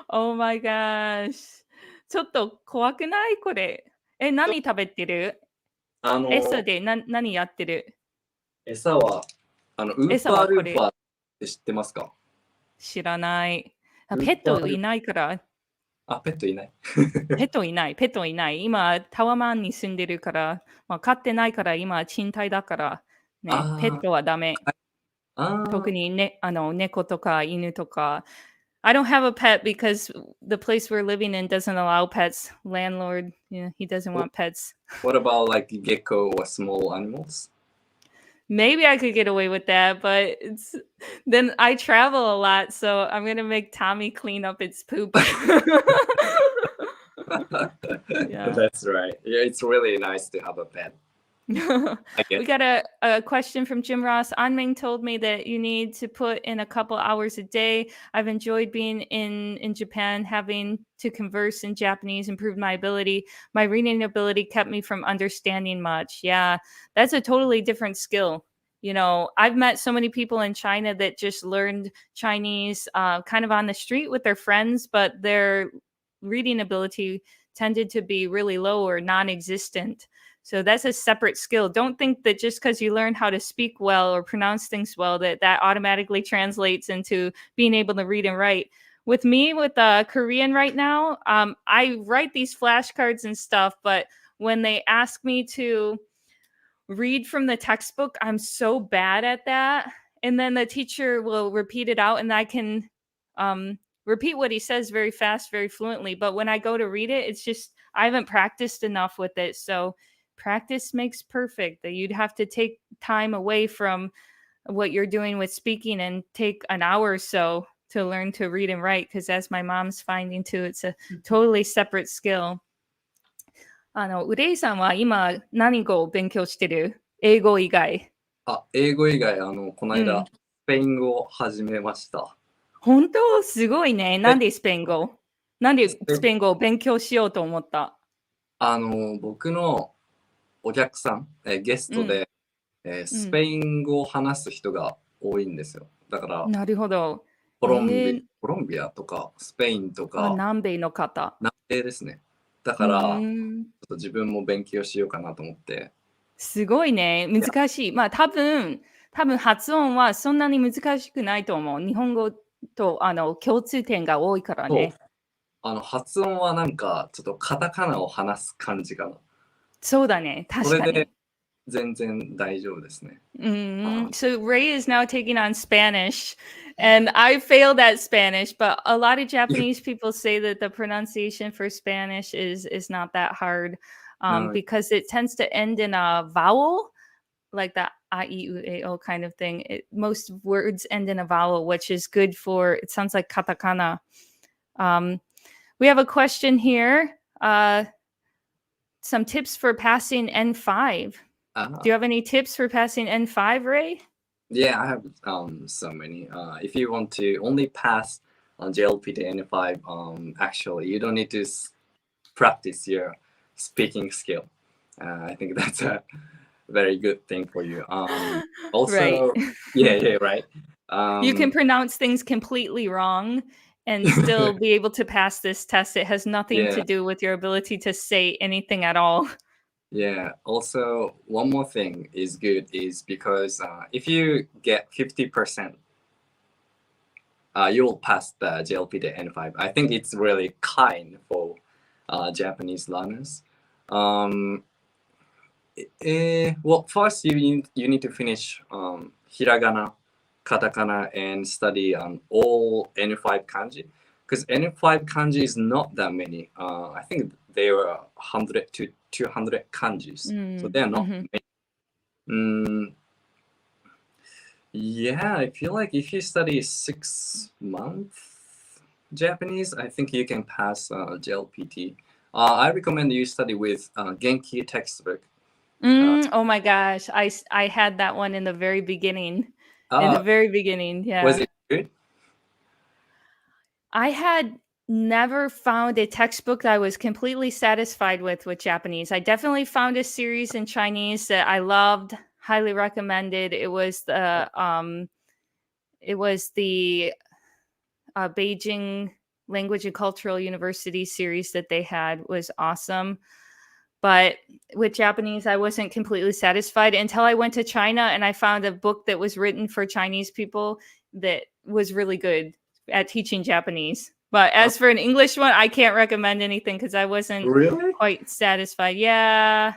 Oh my gosh. ちょっと怖くないこれ。何食べてる？餌で何やってる？餌は、ウー餌パーはこれ。ルーパーって知ってますか？知らない。ウーパーペットいないから。あ、ペットいない。ペットいない。ペットいない。今、タワマンに住んでるから、まあ、飼ってないから今、賃貸だから、ね、ペットはダメ。特にね、猫とか犬とか。I don't have a pet because the place we're living in doesn't allow pets. Landlord, yeah, he doesn't want pets. What about like gecko or small animals? Maybe I could get away with that, but then I travel a lot, so I'm gonna make Tommy clean up its poop. Yeah. That's right. Yeah, it's really nice to have a pet. We got a question from Jim Ross. Anming told me that you need to put in a couple hours a day. I've enjoyed being in Japan, having to converse in Japanese, improved my ability. My reading ability kept me from understanding much. Yeah, that's a totally different skill. You know, I've met so many people in China that just learned Chinese kind of on the street with their friends, but their reading ability tended to be really low or non-existent. So that's a separate skill. Don't think that just because you learn how to speak well or pronounce things well, that automatically translates into being able to read and write. With me, with Korean right now, I write these flashcards and stuff, but when they ask me to read from the textbook, I'm so bad at that. And then the teacher will repeat it out, and I can repeat what he says very fast, very fluently. But when I go to read it, it's just I haven't practiced enough with it. So practice makes perfect. That you'd have to take time away from what you're doing with speaking and take an hour or so to learn to read and write, because as my mom's finding too, it's a totally separate skill. ウレイさんは今何語を勉強してる？英語以外。英語以外、この間、スペイン語を始めました。本当？すごいね。なんでスペイン語？なんでスペイン語を勉強しようと思った？僕のお客さん、ゲストで、スペイン語を話す人が多いんですよ。だから、なるほど。コロンビアとかスペインとか、南米の方。南米ですね。だから、ちょっと自分も勉強しようかなと思って。すごいね。難しい。まあ多分発音はそんなに難しくないと思う。日本語と共通点が多いからね。発音はなんかちょっとカタカナを話す感じかな。そうだね。確かに。それで全然大丈夫ですね。So Ray is now taking on Spanish, and I failed at Spanish, but a lot of Japanese people say that the pronunciation for Spanish is not that hard, because it tends to end in a vowel, like that I, E, U, A, O kind of thing. Most words end in a vowel, which is good for, it sounds like katakana. We have a question here. Some tips for passing N5. Do you have any tips for passing N5, Ray? Yeah, I have so many. If you want to only pass on JLPT N5, actually you don't need to practice your speaking skill. I think that's a very good thing for you. Also, Right. yeah, right. You can pronounce things completely wrong and still be able to pass this test. It has nothing to Yeah, do with your ability to say anything at all. yeah. Also, one more thing is good is because if you get 50%, you will pass the JLPT N5. I think it's really kind for Japanese learners. Well, first you need to finish hiragana, katakana, and study all N5 kanji. Because N5 kanji is not that many. I think there are 100 to 200 kanjis, so they're not many. Yeah, I feel like if you study 6 months Japanese, I think you can pass JLPT. I recommend you study with Genki textbook. Oh my gosh. I had that one in the very beginning. In the very beginning, yeah. Was it good? I had never found a textbook that I was completely satisfied with Japanese. I definitely found a series in Chinese that I loved, highly recommended. It was the Beijing Language and Cultural University series that they had was awesome. But with Japanese, I wasn't completely satisfied until I went to China and I found a book that was written for Chinese people that was really good at teaching Japanese. But as for an English one, I can't recommend anything because I wasn't Really? quite satisfied. Yeah.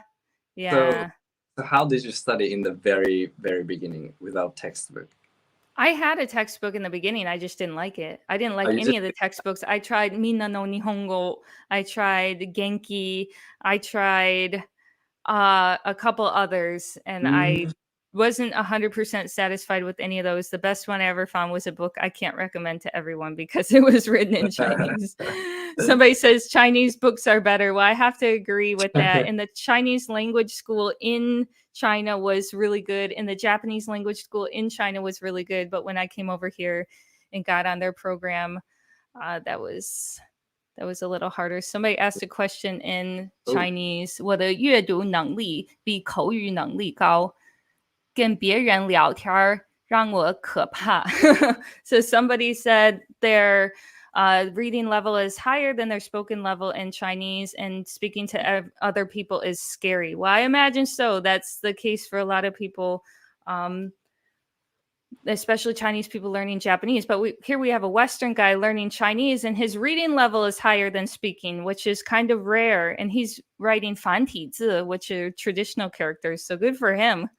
So how did you study in the very, very beginning without textbook? I had a textbook in the beginning. I just didn't like it. I didn't like You any just of the textbooks. I tried Minna no Nihongo. I tried Genki. I tried a couple others, and I wasn't 100% satisfied with any of those. The best one I ever found was a book I can't recommend to everyone because it was written in Chinese. Somebody says Chinese books are better. Well, I have to agree with that. And the Chinese language school in China was really good, and the Japanese language school in China was really good. But when I came over here and got on their program, that was a little harder. Somebody asked a question in Chinese: 我的阅读能力比口语能力高，跟别人聊天让我可怕. So somebody said their reading level is higher than their spoken level in Chinese, and speaking to other people is scary. Well, I imagine so. That's the case for a lot of people. Especially Chinese people learning Japanese. But here we have a Western guy learning Chinese, and his reading level is higher than speaking, which is kind of rare. And he's writing 繁体字, which are traditional characters. So good for him.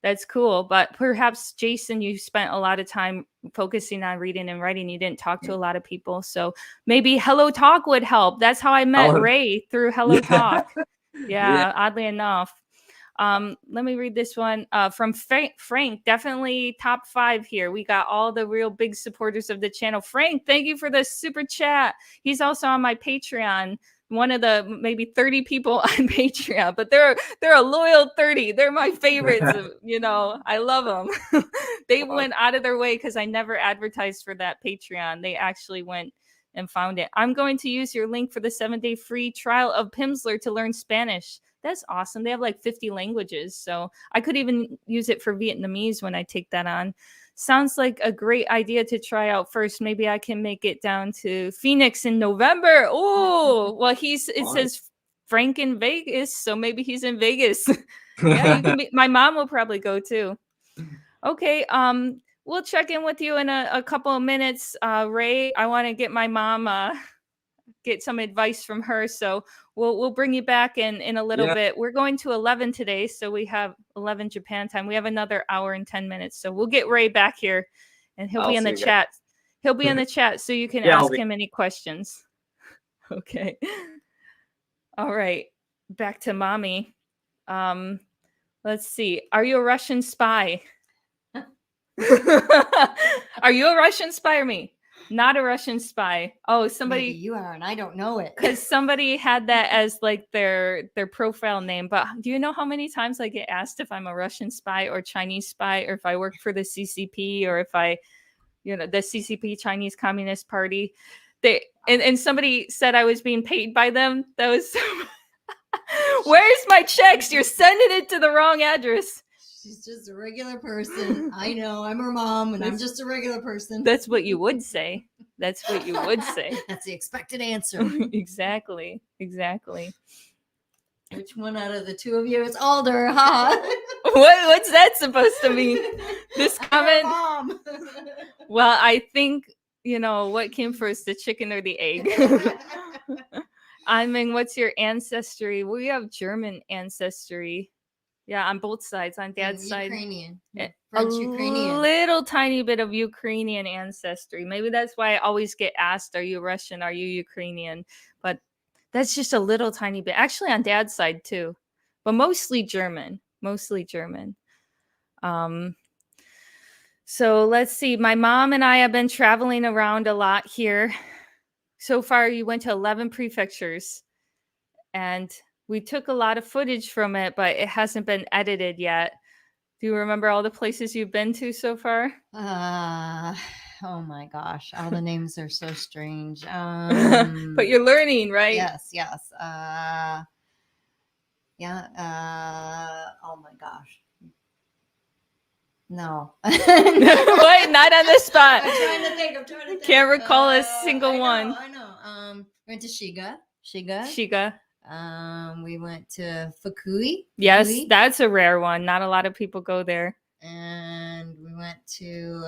That's cool. But perhaps, Jason, you spent a lot of time focusing on reading and writing. You didn't talk to a lot of people. So maybe Hello Talk would help. That's how I met Ray, through Hello Talk. Yeah, oddly enough. Let me read this one from Frank. Definitely top 5 here. We got all the real big supporters of the channel. Frank, thank you for the super chat. He's also on my Patreon. One of the maybe 30 people on Patreon, but they're a loyal 30. They're my favorites. I love them. They went out of their way because I never advertised for that Patreon. They actually went and found it. I'm going to use your link for the 7-day free trial of Pimsleur to learn Spanish. That's awesome. They have like 50 languages. So I could even use it for Vietnamese when I take that on. Sounds like a great idea to try out first. Maybe I can make it down to Phoenix in November. Oh, well, it says Frank in Vegas. So maybe he's in Vegas. Yeah, you can my mom will probably go too. Okay. We'll check in with you in a couple of minutes. Ray, I want to get my mom, get some advice from her. So we'll bring you back in a little bit. We're going to 11 today, so we have 11 Japan time. We have another hour and 10 minutes. So we'll get Ray back here, and he'll be in the chat. He'll be in the chat, so you can ask him any questions. Okay. All right. Back to mommy. Let's see. Are you a Russian spy? Are you a Russian spy or me? Not a Russian spy. Oh, Maybe somebody, you are, and I don't know it. because somebody had that as like their profile name. But do you know how many times I get asked if I'm a Russian spy or Chinese spy, or if I work for the CCP, or if I, the CCP, Chinese Communist Party? And somebody said I was being paid by them. That was so. Where's my checks? You're sending it to the wrong address. She's just a regular person. I know. I'm her mom, and I'm just a regular person. That's what you would say. That's what you would say. That's the expected answer. Exactly. Which one out of the two of you is older, huh? What's that supposed to mean? This comment? Mom. Well, I think, what came first, the chicken or the egg? I mean, what's your ancestry? We have German ancestry. Yeah, on both sides. On dad's side. Ukrainian. French Ukrainian. A little tiny bit of Ukrainian ancestry. Maybe that's why I always get asked, are you Russian? Are you Ukrainian? But that's just a little tiny bit. Actually, on dad's side too. But mostly German. So let's see. My mom and I have been traveling around a lot here. So far, you went to 11 prefectures. And we took a lot of footage from it, but it hasn't been edited yet. Do you remember all the places you've been to so far? Oh my gosh. All the names are so strange. But you're learning, right? Yes. Yeah. Oh my gosh. No. Wait, not on the spot. I'm trying to think. Can't recall a single one. I know. We went to Shiga. We went to Fukui. Yes, that's a rare one. Not a lot of people go there. And we went to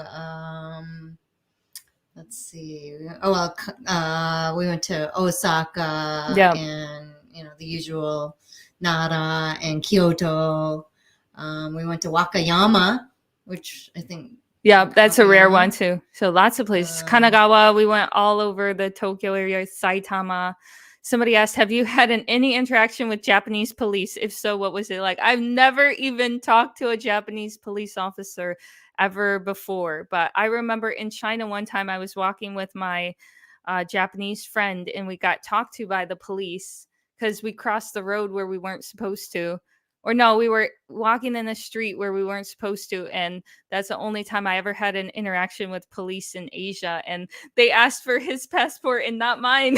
let's see. We went to Osaka. Yeah. And the usual Nara and Kyoto. We went to Wakayama, which I think. Yeah, that's a rare one too. So lots of places. Kanagawa, we went all over the Tokyo area. Saitama. Somebody asked, have you had any interaction with Japanese police? If so, what was it like? I've never even talked to a Japanese police officer ever before. But I remember in China one time I was walking with my Japanese friend and we got talked to by the police because we crossed the road where we weren't supposed to. Or no, we were walking in a street where we weren't supposed to. And that's the only time I ever had an interaction with police in Asia. And they asked for his passport and not mine.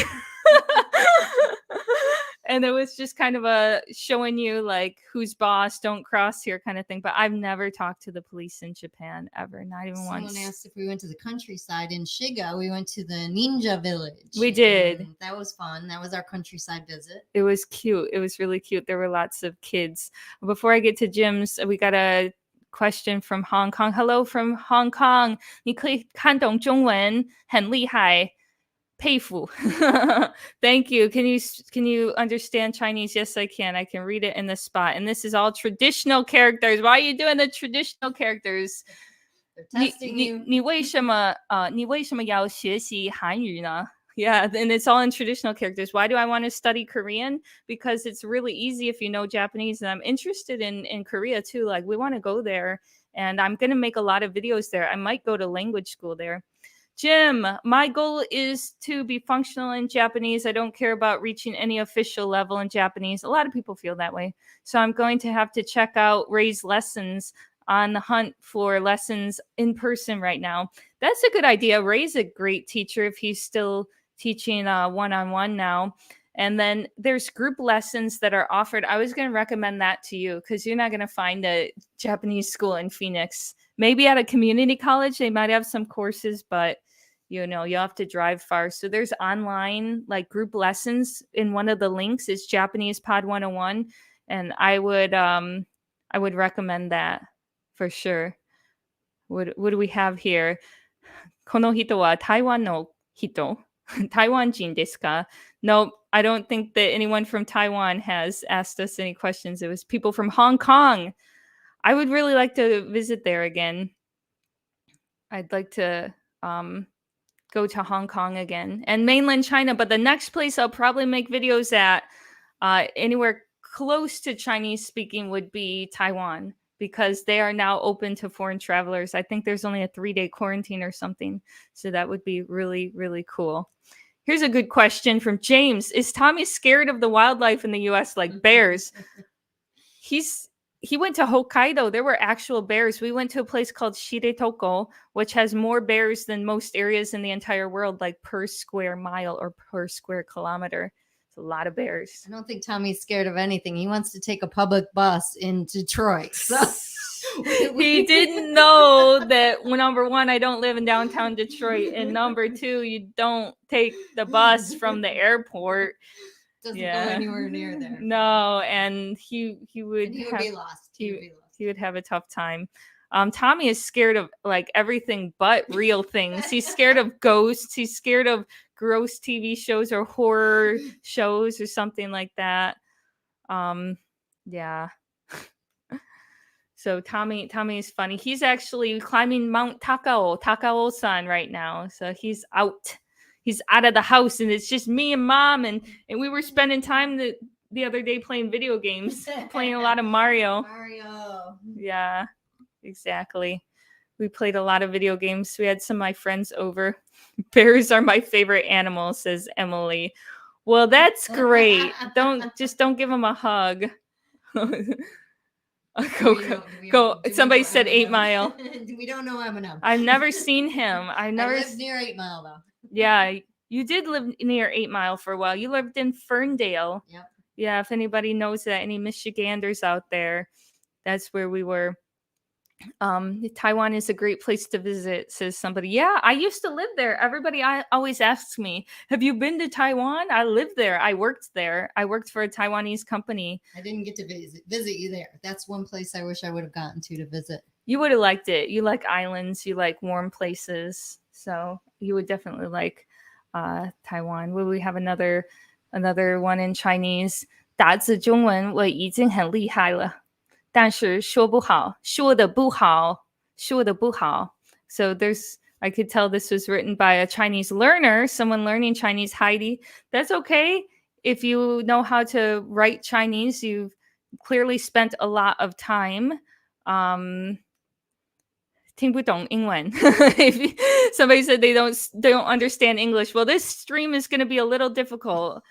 And it was just kind of a showing you like who's boss, don't cross here kind of thing. But I've never talked to the police in Japan ever, not even once. Someone asked if we went to the countryside in Shiga. We went to the ninja village. We did. And that was fun. That was our countryside visit. It was cute. It was really cute. There were lots of kids. Before I get to Jim's, we got a question from Hong Kong. Hello from Hong Kong. 你可以看懂中文，很厉害。佩服. Thank you. Can you understand Chinese? Yes, I can. I can read it in the spot. And this is all traditional characters. Why are you doing the traditional characters? They're testing you. 你为什么要学习韩语呢? Yeah, and it's all in traditional characters. Why do I want to study Korean? Because it's really easy if you know Japanese. And I'm interested in Korea too. Like we want to go there. And I'm going to make a lot of videos there. I might go to language school there. Jim, my goal is to be functional in Japanese. I don't care about reaching any official level in Japanese. A lot of people feel that way. So I'm going to have to check out Ray's lessons, on the hunt for lessons in person right now. That's a good idea. Ray's a great teacher if he's still teaching one-on-one now. And then there's group lessons that are offered. I was going to recommend that to you because you're not going to find a Japanese school in Phoenix. Maybe at a community college, they might have some courses, but you'll have to drive far. So there's online like group lessons. In one of the links is Japanese Pod 101. And I would recommend that for sure. What do we have here? この人は台湾の人? 台湾人ですか? No, I don't think that anyone from Taiwan has asked us any questions. It was people from Hong Kong. I would really like to visit there again. I'd like to go to Hong Kong again and mainland China. But the next place I'll probably make videos at anywhere close to Chinese speaking would be Taiwan, because they are now open to foreign travelers. I think there's only a 3-day quarantine or something. So that would be really, really cool. Here's a good question from James. Is Tommy scared of the wildlife in the US like bears? He went to Hokkaido. There were actual bears. We went to a place called Shiretoko, which has more bears than most areas in the entire world, like per square mile or per square kilometer. It's a lot of bears. I don't think Tommy's scared of anything. He wants to take a public bus in Detroit. So he didn't know that, well, number one, I don't live in downtown Detroit, and number two, you don't take the bus from the airport. Doesn't go anywhere near there. No, and he would be lost. He would have a tough time. Tommy is scared of like everything but real things. He's scared of ghosts. He's scared of gross TV shows or horror shows or something like that. Yeah. So Tommy is funny. He's actually climbing Mount Takao-san right now. So he's out of the house, and it's just me and Mom, and we were spending time the other day playing video games, playing a lot of Mario. Yeah, exactly. We played a lot of video games. We had some of my friends over. Bears are my favorite animal, says Emily. Well, that's great. Don't give them a hug. Go. Somebody said 8 Mile. We don't know Eminem. I've never seen him. I lived near 8 Mile though. Yeah, you did live near 8 Mile for a while. You lived in Ferndale. Yep. Yeah, if anybody knows that, any Michiganders out there, that's where we were. Taiwan is a great place to visit, says somebody. Yeah, I used to live there. Everybody always asks me, have you been to Taiwan? I lived there. I worked there. I worked for a Taiwanese company. I didn't get to visit you there. That's one place I wish I would have gotten to visit. You would have liked it. You like islands. You like warm places. So you would definitely like Taiwan. Will we have another one in Chinese? 打字中文我已经很厉害了，但是说不好，说得不好。So I could tell this was written by a Chinese learner, someone learning Chinese. Heidi, that's okay. If you know how to write Chinese, you've clearly spent a lot of time. 听不懂英文. Somebody said they don't understand English. Well, this stream is going to be a little difficult.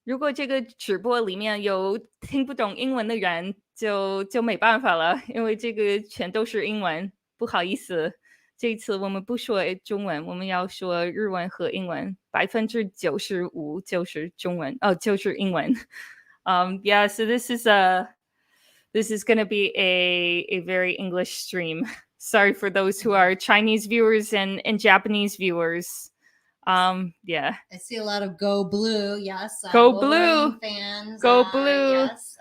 如果这个直播里面有听不懂英文的人，就没办法了，因为这个全都是英文，不好意思。这一次我们不说中文，我们要说日文和英文，95%就是中文，就是英文。Yeah, so this is going to be a very English stream. Sorry for those who are Chinese viewers and Japanese viewers. Yeah. I see a lot of Go Blue. Yes. Go Blue fans. Go Blue. Yes.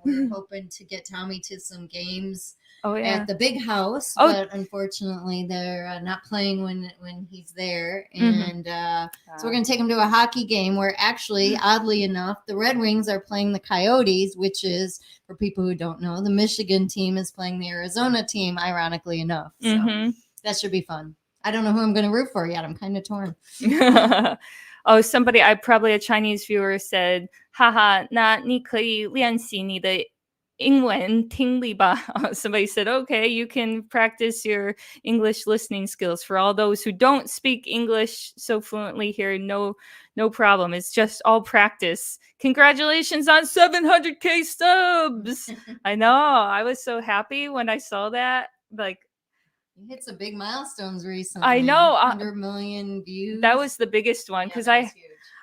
We're hoping to get Tommy to some games at the big house, but unfortunately they're not playing when he's there. And so we're going to take him to a hockey game where actually, oddly enough, the Red Wings are playing the Coyotes, which is, for people who don't know, the Michigan team is playing the Arizona team, ironically enough. So that should be fun. I don't know who I'm going to root for yet. I'm kind of torn. Somebody, probably a Chinese viewer said, haha, 那你可以练习你的英文听力吧. Somebody said, okay, you can practice your English listening skills. For all those who don't speak English so fluently here, no problem. It's just all practice. Congratulations on 700K subs. I know. I was so happy when I saw that. Like, you hit some big milestones recently. I know. 100 million views. That was the biggest one because I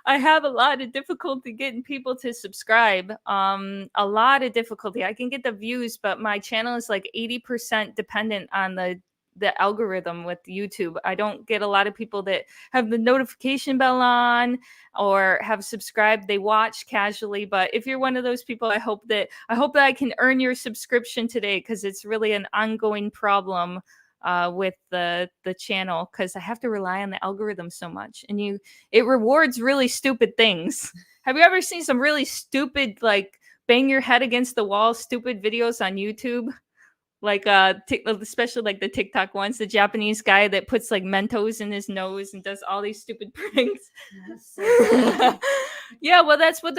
have a lot of difficulty getting people to subscribe. A lot of difficulty. I can get the views, but my channel is like 80% dependent on the algorithm with YouTube. I don't get a lot of people that have the notification bell on or have subscribed. They watch casually, but if you're one of those people, I hope that I can earn your subscription today because it's really an ongoing problem with the channel because I have to rely on the algorithm so much, and it rewards really stupid things. Have you ever seen some really stupid, like bang your head against the wall, stupid videos on YouTube? Like especially like the TikTok ones, the Japanese guy that puts like Mentos in his nose and does all these stupid pranks. Yeah, well, that's what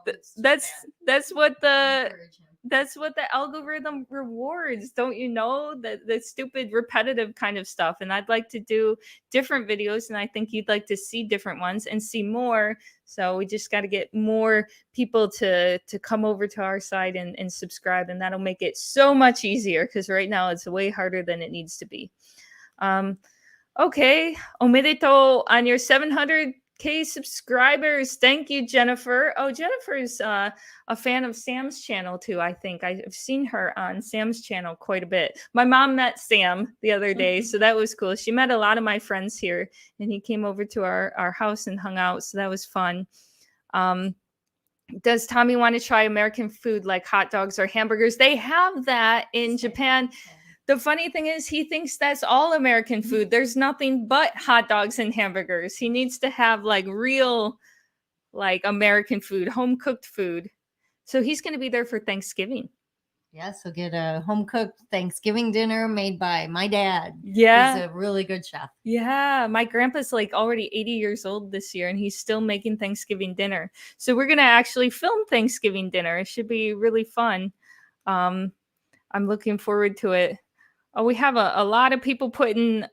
it's too bad. that's what the Encourage him. that's what the algorithm rewards. Don't you know, the stupid repetitive kind of stuff? And I'd like to do different videos, and I think you'd like to see different ones and see more. So we just got to get more people to come over to our side and subscribe, and that'll make it so much easier, because right now it's way harder than it needs to be. Okay, omedetou on your 700K subscribers. Thank you, Jennifer. Oh, Jennifer's a fan of Sam's channel too, I think. I've seen her on Sam's channel quite a bit. My mom met Sam the other day, so that was cool. She met a lot of my friends here, and he came over to our house and hung out, so that was fun. Does Tommy want to try American food like hot dogs or hamburgers? They have that in Japan. The funny thing is, he thinks that's all American food. There's nothing but hot dogs and hamburgers. He needs to have like real, like American food, home cooked food. So he's going to be there for Thanksgiving. Yes, he'll get a home cooked Thanksgiving dinner made by my dad. Yeah. He's a really good chef. Yeah. My grandpa's like already 80 years old this year, and he's still making Thanksgiving dinner. So we're going to actually film Thanksgiving dinner. It should be really fun. I'm looking forward to it. Oh, we have a lot of people putting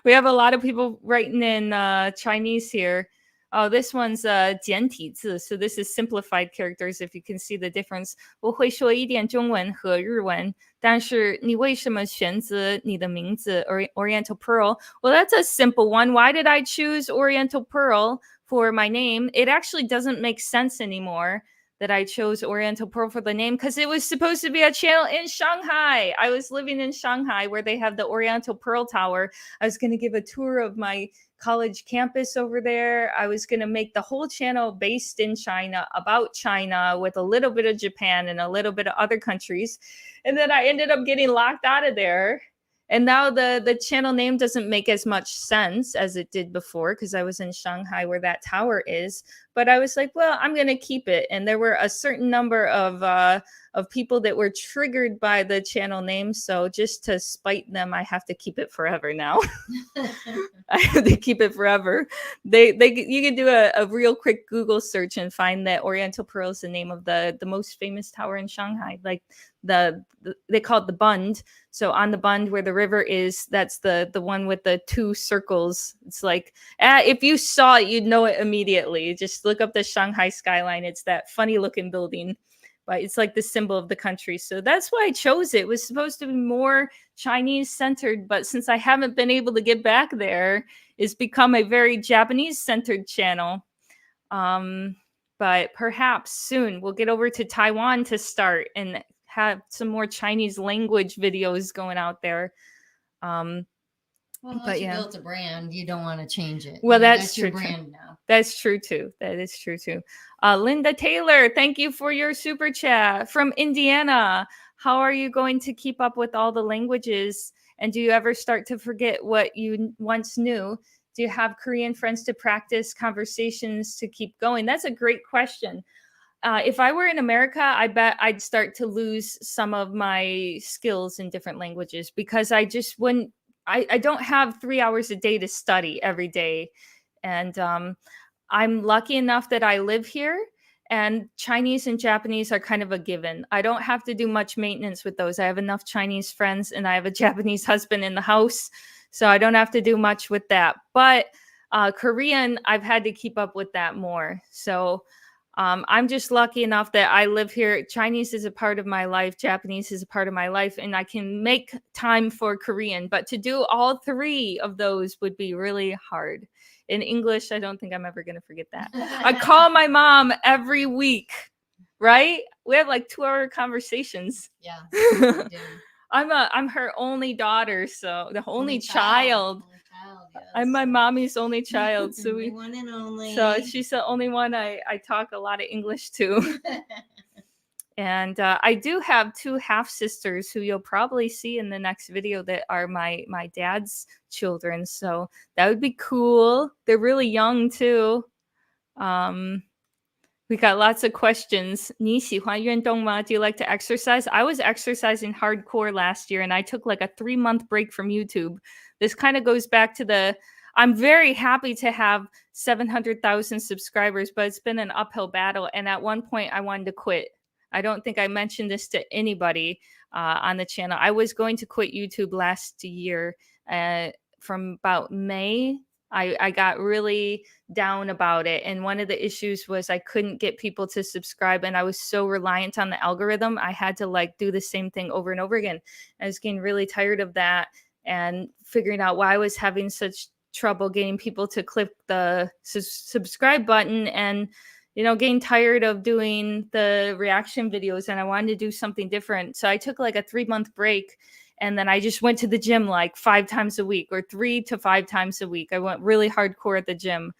we have a lot of people writing in Chinese here. Oh, this one's 简体字, so this is simplified characters, if you can see the difference. 我会说一点中文和日文，但是你为什么选择你的名字 Oriental Pearl? Well, that's a simple one. Why did I choose Oriental Pearl for my name? It actually doesn't make sense anymore that I chose Oriental Pearl for the name, because it was supposed to be a channel in Shanghai. I was living in Shanghai where they have the Oriental Pearl Tower. I was going to give a tour of my college campus over there. I was going to make the whole channel based in China, about China, with a little bit of Japan and a little bit of other countries. And then I ended up getting locked out of there. And now the channel name doesn't make as much sense as it did before, because I was in Shanghai where that tower is. But I was like, well, I'm going to keep it. And there were a certain number of people that were triggered by the channel name. So just to spite them, I have to keep it forever now. I have to keep it forever. You can do a real quick Google search and find that Oriental Pearl is the name of the most famous tower in Shanghai. Like they call it the Bund. So on the Bund where the river is, that's the one with the two circles. It's like, if you saw it, you'd know it immediately. Just look up the Shanghai skyline. It's that funny looking building, but it's like the symbol of the country. So that's why I chose it. It was supposed to be more Chinese centered, but since I haven't been able to get back there, it's become a very Japanese centered channel. But perhaps soon we'll get over to Taiwan to start and have some more Chinese language videos going out there. Well, once you built a brand, you don't want to change it. Well, that's true. Your brand now. That's true too. That is true too. Linda Taylor, thank you for your super chat from Indiana. How are you going to keep up with all the languages? And do you ever start to forget what you once knew? Do you have Korean friends to practice conversations to keep going? That's a great question. If I were in America, I bet I'd start to lose some of my skills in different languages, because I just wouldn't. I don't have 3 hours a day to study every day. And I'm lucky enough that I live here, and Chinese and Japanese are kind of a given. I don't have to do much maintenance with those. I have enough Chinese friends, and I have a Japanese husband in the house, so I don't have to do much with that. But Korean, I've had to keep up with that more. So I'm just lucky enough that I live here. Chinese is a part of my life. Japanese is a part of my life, and I can make time for Korean. But to do all three of those would be really hard. In English, I don't think I'm ever going to forget that. I call my mom every week, right? We have like 2-hour conversations. Yeah. We do. I'm her only daughter, so the only child. Yes. I'm my mommy's only child, so one and only. So she's the only one I talk a lot of English to. And I do have 2 half sisters who you'll probably see in the next video that are my dad's children. So that would be cool. They're really young too. We got lots of questions. 你喜欢运动吗? Do you like to exercise? I was exercising hardcore last year, and I took like a 3-month break from YouTube. This kind of goes back to I'm very happy to have 700,000 subscribers, but it's been an uphill battle. And at one point, I wanted to quit. I don't think I mentioned this to anybody on the channel. I was going to quit YouTube last year. From about May, I got really down about it. And one of the issues was I couldn't get people to subscribe. And I was so reliant on the algorithm. I had to like do the same thing over and over again. I was getting really tired of that and figuring out why I was having such trouble getting people to click the subscribe button, and getting tired of doing the reaction videos, and I wanted to do something different. So I took like a 3-month break, and then I just went to the gym like 5 times a week, or 3 to 5 times a week. I went really hardcore at the gym.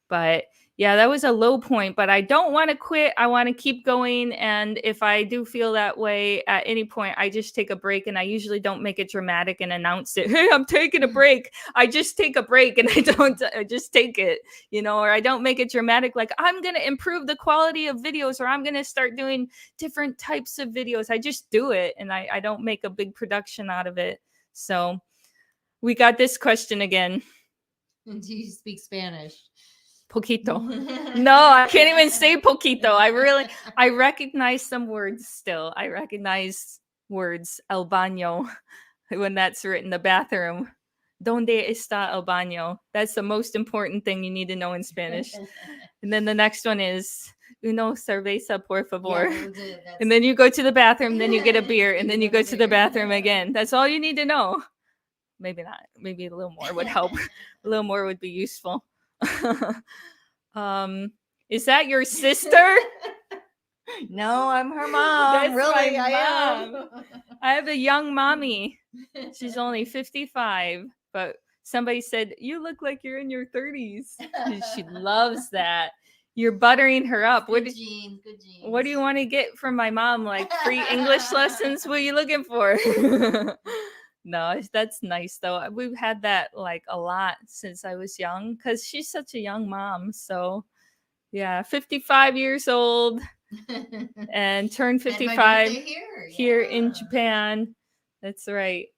But yeah, that was a low point, but I don't want to quit. I want to keep going. And if I do feel that way at any point, I just take a break, and I usually don't make it dramatic and announce it. Hey, I'm taking a break. I just take a break, and I just take it, or I don't make it dramatic. Like I'm going to improve the quality of videos, or I'm going to start doing different types of videos. I just do it, and I don't make a big production out of it. So we got this question again. Do you speak Spanish? Poquito. No, I can't even say poquito. I recognize some words still. I recognize words. El baño, when that's written, the bathroom. ¿Dónde está el baño? That's the most important thing you need to know in Spanish. And then the next one is uno cerveza, por favor. Yeah, and then you go to the bathroom, then you get a beer, and then you go to the bathroom again. That's all you need to know. Maybe not. Maybe a little more would help. A little more would be useful. Is that your sister? No, I'm her mom. That's really, my I mom. am. I have a young mommy. She's only 55, but somebody said, you look like you're in your 30s. She loves that. You're buttering her up. Good genes. What do you want to get from my mom? Like free English lessons? What are you looking for? No, that's nice though. We've had that like a lot since I was young, because she's such a young mom. So yeah, 55 years old and turned 55 here in Japan. That's right.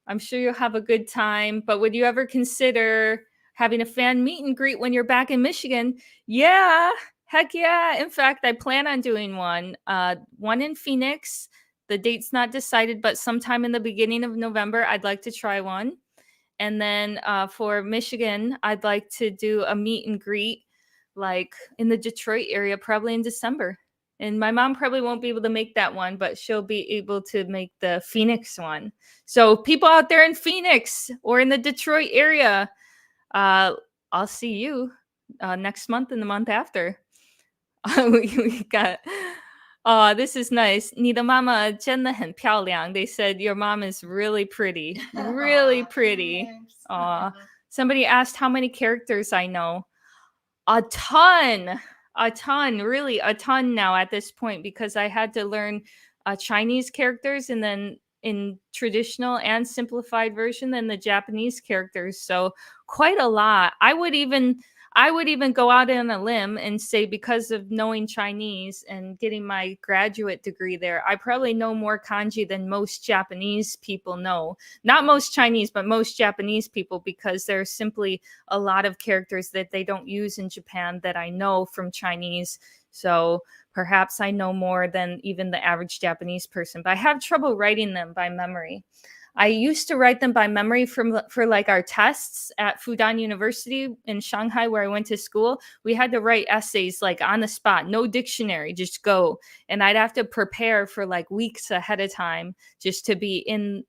I'm sure you'll have a good time. But would you ever consider having a fan meet and greet when you're back in Michigan? Yeah, heck yeah. In fact, I plan on doing one in Phoenix. The date's not decided, but sometime in the beginning of November, I'd like to try one. And then for Michigan, I'd like to do a meet and greet like in the Detroit area, probably in December. And my mom probably won't be able to make that one, but she'll be able to make the Phoenix one. So people out there in Phoenix or in the Detroit area, I'll see you next month and the month after. we got... Oh, this is nice. 你的妈妈真的很漂亮. They said your mom is really pretty. Really pretty. Somebody asked how many characters I know. A ton. Really a ton now at this point, because I had to learn Chinese characters, and then in traditional and simplified version, then the Japanese characters. So quite a lot. I would even go out on a limb and say, because of knowing Chinese and getting my graduate degree there, I probably know more kanji than most Japanese people know. Not most Chinese, but most Japanese people, because there's simply a lot of characters that they don't use in Japan that I know from Chinese. So perhaps I know more than even the average Japanese person, but I have trouble writing them by memory. I used to write them by memory for like our tests at Fudan University in Shanghai, where I went to school. We had to write essays like on the spot, no dictionary, just go. And I'd have to prepare for like weeks ahead of time just to be in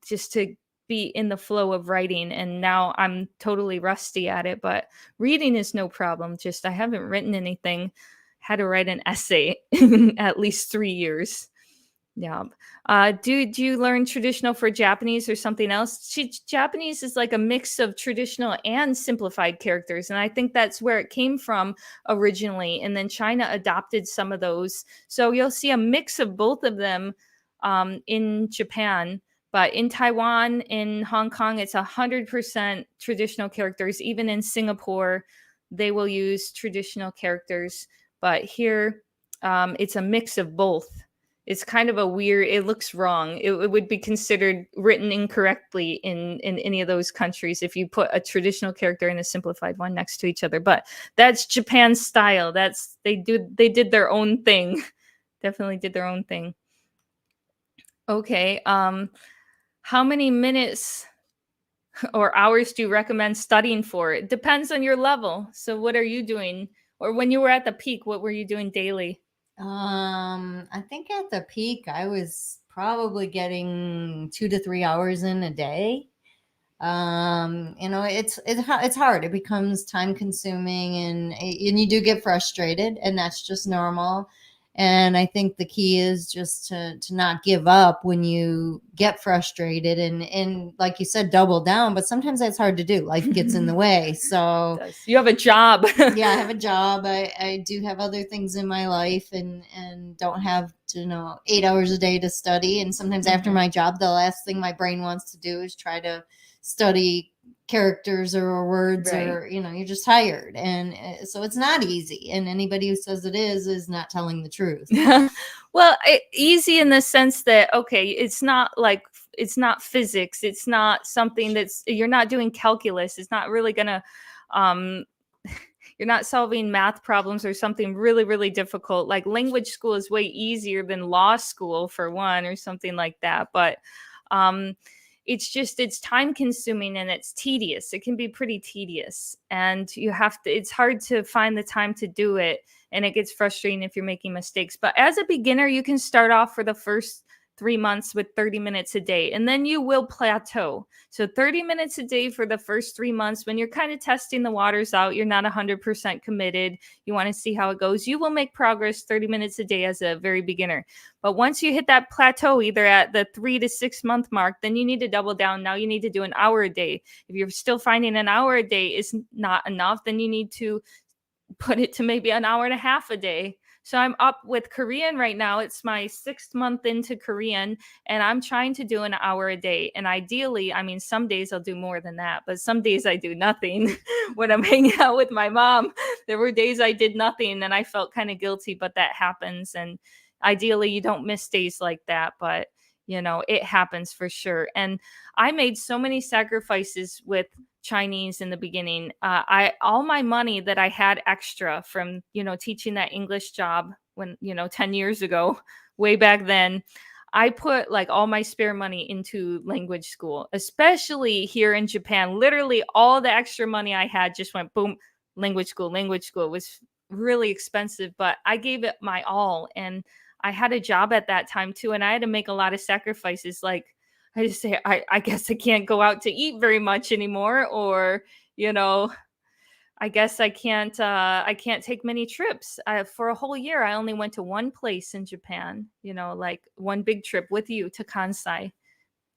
the flow of writing. And now I'm totally rusty at it, but reading is no problem. Just I haven't written anything. Had to write an essay in at least 3 years. Yeah. Do you learn traditional for Japanese or something else? Japanese is like a mix of traditional and simplified characters. And I think that's where it came from originally. And then China adopted some of those. So you'll see a mix of both of them in Japan. But in Taiwan, in Hong Kong, it's 100% traditional characters. Even in Singapore, they will use traditional characters. But here, it's a mix of both. it's kind of a weird, it looks wrong. It would be considered written incorrectly in any of those countries if you put a traditional character and a simplified one next to each other. But that's Japan's style. They did their own thing. Definitely did their own thing. Okay. How many minutes or hours do you recommend studying for? It depends on your level. So what are you doing? Or when you were at the peak, what were you doing daily? I think at the peak I was probably getting 2 to 3 hours in a day. It's hard. It becomes time consuming, and you do get frustrated, and that's just normal. And I think the key is just to not give up when you get frustrated, and like you said, double down. But sometimes that's hard to do. Life gets in the way. So you have a job. yeah, I have a job. I do have other things in my life, and don't have to 8 hours a day to study. And sometimes after my job, the last thing my brain wants to do is try to study characters or words, Right. or you're just tired, and so it's not easy, and anybody who says it is not telling the truth. Well, easy in the sense that, okay, it's not physics, it's not something you're not doing calculus, it's not really gonna you're not solving math problems or something really, really difficult. Like language school is way easier than law school, for one, or something like that. But it's time consuming and it's tedious. It can be pretty tedious, and it's hard to find the time to do it. And it gets frustrating if you're making mistakes. But as a beginner, you can start off for the first 3 months with 30 minutes a day, and then you will plateau. So 30 minutes a day for the first 3 months, when you're kind of testing the waters out, you're not 100% committed, you want to see how it goes, you will make progress 30 minutes a day as a very beginner. But once you hit that plateau, either at the 3 to 6 month mark, then you need to double down. Now you need to do an hour a day. If you're still finding an hour a day is not enough, then you need to put it to maybe an hour and a half a day. So I'm up with Korean right now. It's my 6th month into Korean, and I'm trying to do an hour a day. And ideally, I mean, some days I'll do more than that, but some days I do nothing. When I'm hanging out with my mom, there were days I did nothing and I felt kind of guilty, but that happens. And ideally, you don't miss days like that, but it happens for sure. And I made so many sacrifices with Chinese in the beginning. All my money that I had extra from teaching that English job when 10 years ago, way back then, I put like all my spare money into language school, especially here in Japan. Literally all the extra money I had just went boom, language school. Language school was really expensive, but I gave it my all. And I had a job at that time too, and I had to make a lot of sacrifices. Like I just say, I guess I can't go out to eat very much anymore, or I guess I can't take many trips. For a whole year, I only went to one place in Japan, like one big trip with you to Kansai.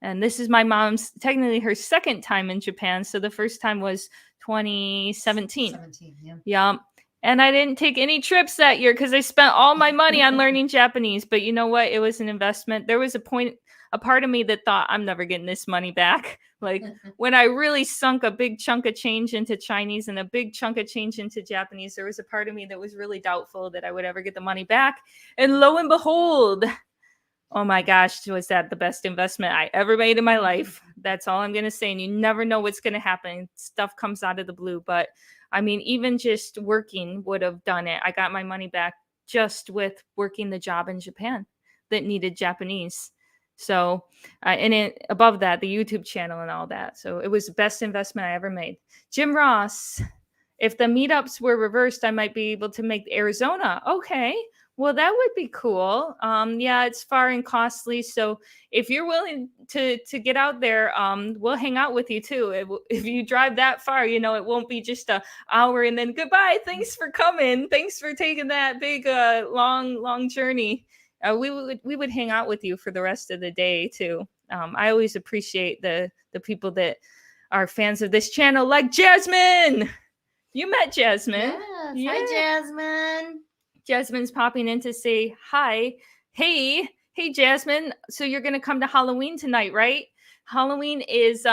And this is my mom's, technically her second time in Japan. So the first time was 2017. 17, yeah. Yeah. And I didn't take any trips that year because I spent all my money on learning Japanese. But you know what? It was an investment. There was a part of me that thought, I'm never getting this money back. Like when I really sunk a big chunk of change into Chinese and a big chunk of change into Japanese, there was a part of me that was really doubtful that I would ever get the money back. And lo and behold, oh my gosh, was that the best investment I ever made in my life. That's all I'm going to say. And you never know what's going to happen. Stuff comes out of the blue. But I mean, even just working would have done it. I got my money back just with working the job in Japan that needed Japanese. So, above that, the YouTube channel and all that. So it was the best investment I ever made. Jim Ross, if the meetups were reversed, I might be able to make Arizona. Okay. Well, that would be cool. Yeah, it's far and costly. So if you're willing to get out there, we'll hang out with you too. If you drive that far, it won't be just an hour and then goodbye. Thanks for coming. Thanks for taking that big, long journey. We would hang out with you for the rest of the day too. I always appreciate the people that are fans of this channel, like Jasmine. You met Jasmine. Yes. Yeah. Hi, Jasmine. Jasmine's popping in to say hi. Hey, Jasmine. So you're going to come to Halloween tonight, right? Halloween is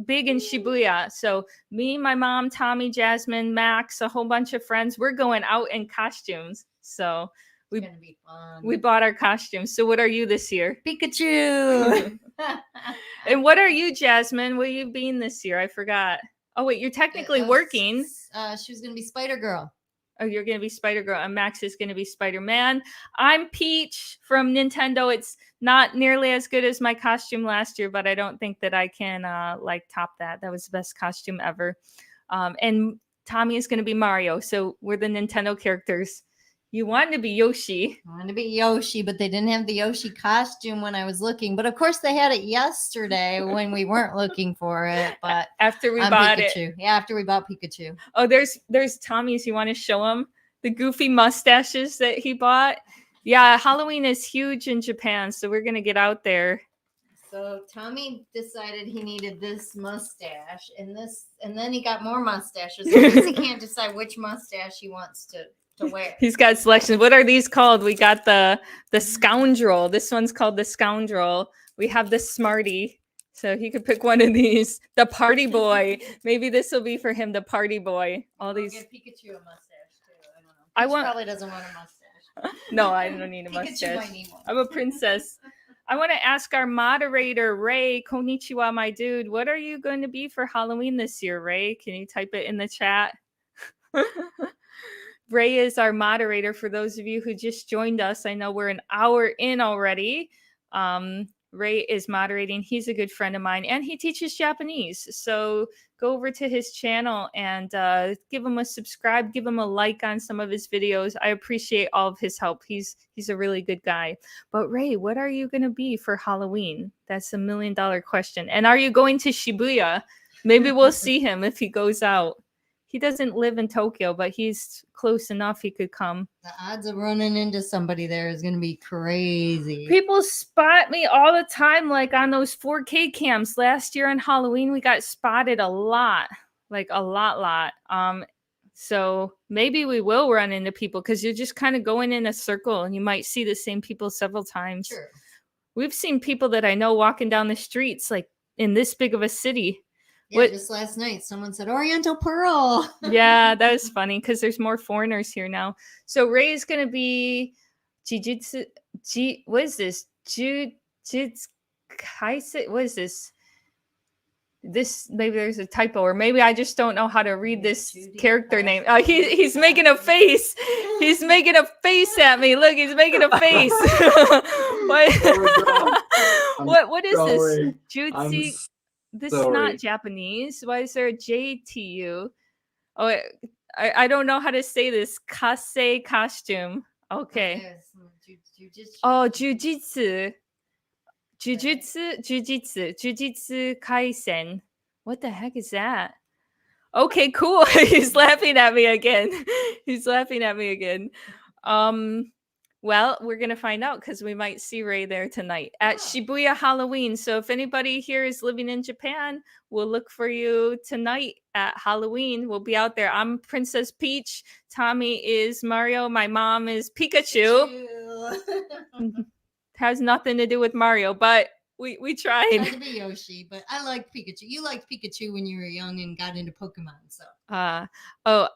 big in Shibuya. So me, my mom, Tommy, Jasmine, Max, a whole bunch of friends, we're going out in costumes. So It's gonna be fun. We bought our costumes. So what are you this year? Pikachu. And what are you, Jasmine? What are you being this year? I forgot. Oh wait, you're technically working. She was gonna be Spider Girl. Oh, you're gonna be Spider Girl, and Max is gonna be Spider Man. I'm Peach from Nintendo. It's not nearly as good as my costume last year, but I don't think that I can like top that. That was the best costume ever. And Tommy is gonna be Mario. So we're the Nintendo characters. You wanted to be Yoshi. I wanted to be Yoshi, but they didn't have the Yoshi costume when I was looking. But of course, they had it yesterday when we weren't looking for it. But after we bought Pikachu. it, yeah, after we bought Pikachu. Oh, there's Tommy's. You want to show him the goofy mustaches that he bought? Yeah, Halloween is huge in Japan, so we're gonna get out there. So Tommy decided he needed this mustache and this, and then he got more mustaches because he can't decide which mustache he wants to wear. He's got selections. What are these called? We got the scoundrel. This one's called the scoundrel. We have the smarty. So he could pick one of these. The party boy. Maybe this will be for him, the party boy. All these. Give Pikachu a mustache too. I don't know. I want. Probably doesn't want a mustache. No, I don't need a Pikachu mustache. might need one. I'm a princess. I want to ask our moderator, Ray. Konnichiwa, my dude. What are you going to be for Halloween this year, Ray? Can you type it in the chat? Ray is our moderator for those of you who just joined us. I know we're an hour in already. Ray is moderating. He's a good friend of mine, and he teaches Japanese. So go over to his channel and give him a subscribe, give him a like on some of his videos. I appreciate all of his help. He's a really good guy. But Ray, what are you going to be for Halloween? That's $1 million question. And are you going to Shibuya? Maybe we'll see him if he goes out. He doesn't live in Tokyo, but he's close enough he could come. The odds of running into somebody there is going to be crazy. People spot me all the time, like on those 4K cams. Last year on Halloween, we got spotted a lot, like a lot. So maybe we will run into people because you're just kind of going in a circle and you might see the same people several times. Sure. We've seen people that I know walking down the streets, like in this big of a city. Yeah, just last night, someone said Oriental Pearl. Yeah, that was funny because there's more foreigners here now. So Ray is going to be Jujutsu. What is this? Jujutsu Kaisen? What is this? This maybe there's a typo, or maybe I just don't know how to read this character name. He's making a face. He's making a face at me. Look, he's making a face. What is this? Jutsu. This is not Japanese. Why is there a JTU? Oh, I don't know how to say this. Kase costume. Okay. Oh, jujitsu. Jujitsu kaisen. What the heck is that? Okay, cool. He's laughing at me again. Well, we're going to find out because we might see Ray there tonight at Shibuya Halloween. So if anybody here is living in Japan, we'll look for you tonight at Halloween. We'll be out there. I'm Princess Peach. Tommy is Mario. My mom is Pikachu. Has nothing to do with Mario, but we tried. I tried to be Yoshi, but I like Pikachu. You liked Pikachu when you were young and got into Pokemon, so.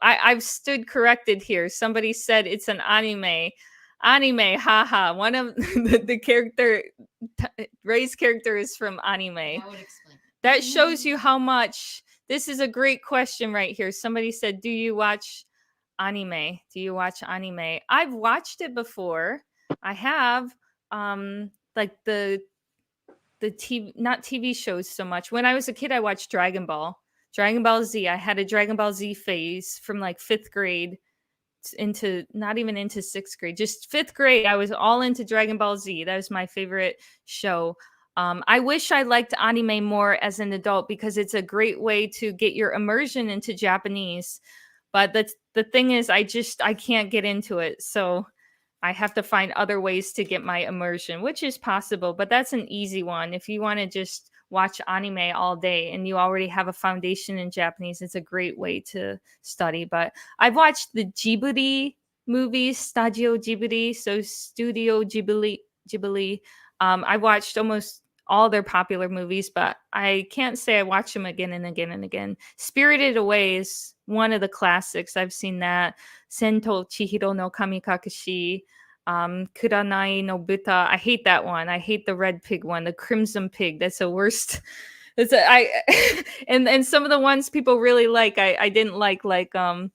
I've stood corrected here. Somebody said it's an anime. Anime, haha. One of the character, Ray's character is from anime. That would explain. That shows you how much. This is a great question right here. Somebody said, "Do you watch anime? Do you watch anime?" I've watched it before. I have, like the TV, not TV shows so much. When I was a kid, I watched Dragon Ball Z. I had a Dragon Ball Z phase from like 5th grade into not even into 6th grade, just 5th grade. I was all into Dragon Ball Z. That was my favorite show. I wish I liked anime more as an adult because it's a great way to get your immersion into Japanese. But the thing is, I can't get into it. So I have to find other ways to get my immersion, which is possible, but that's an easy one. If you want to just watch anime all day and you already have a foundation in Japanese, it's a great way to study. But I've watched the Ghibli movies, Studio Ghibli. I've watched almost all their popular movies, but I can't say I watch them again and again and again. Spirited Away is one of the classics. I've seen that. Sento Chihiro no Kamikakashi. Kuranai no Buta. I hate that one. I hate the red pig one, the crimson pig. That's the worst. And some of the ones people really like, I didn't like oh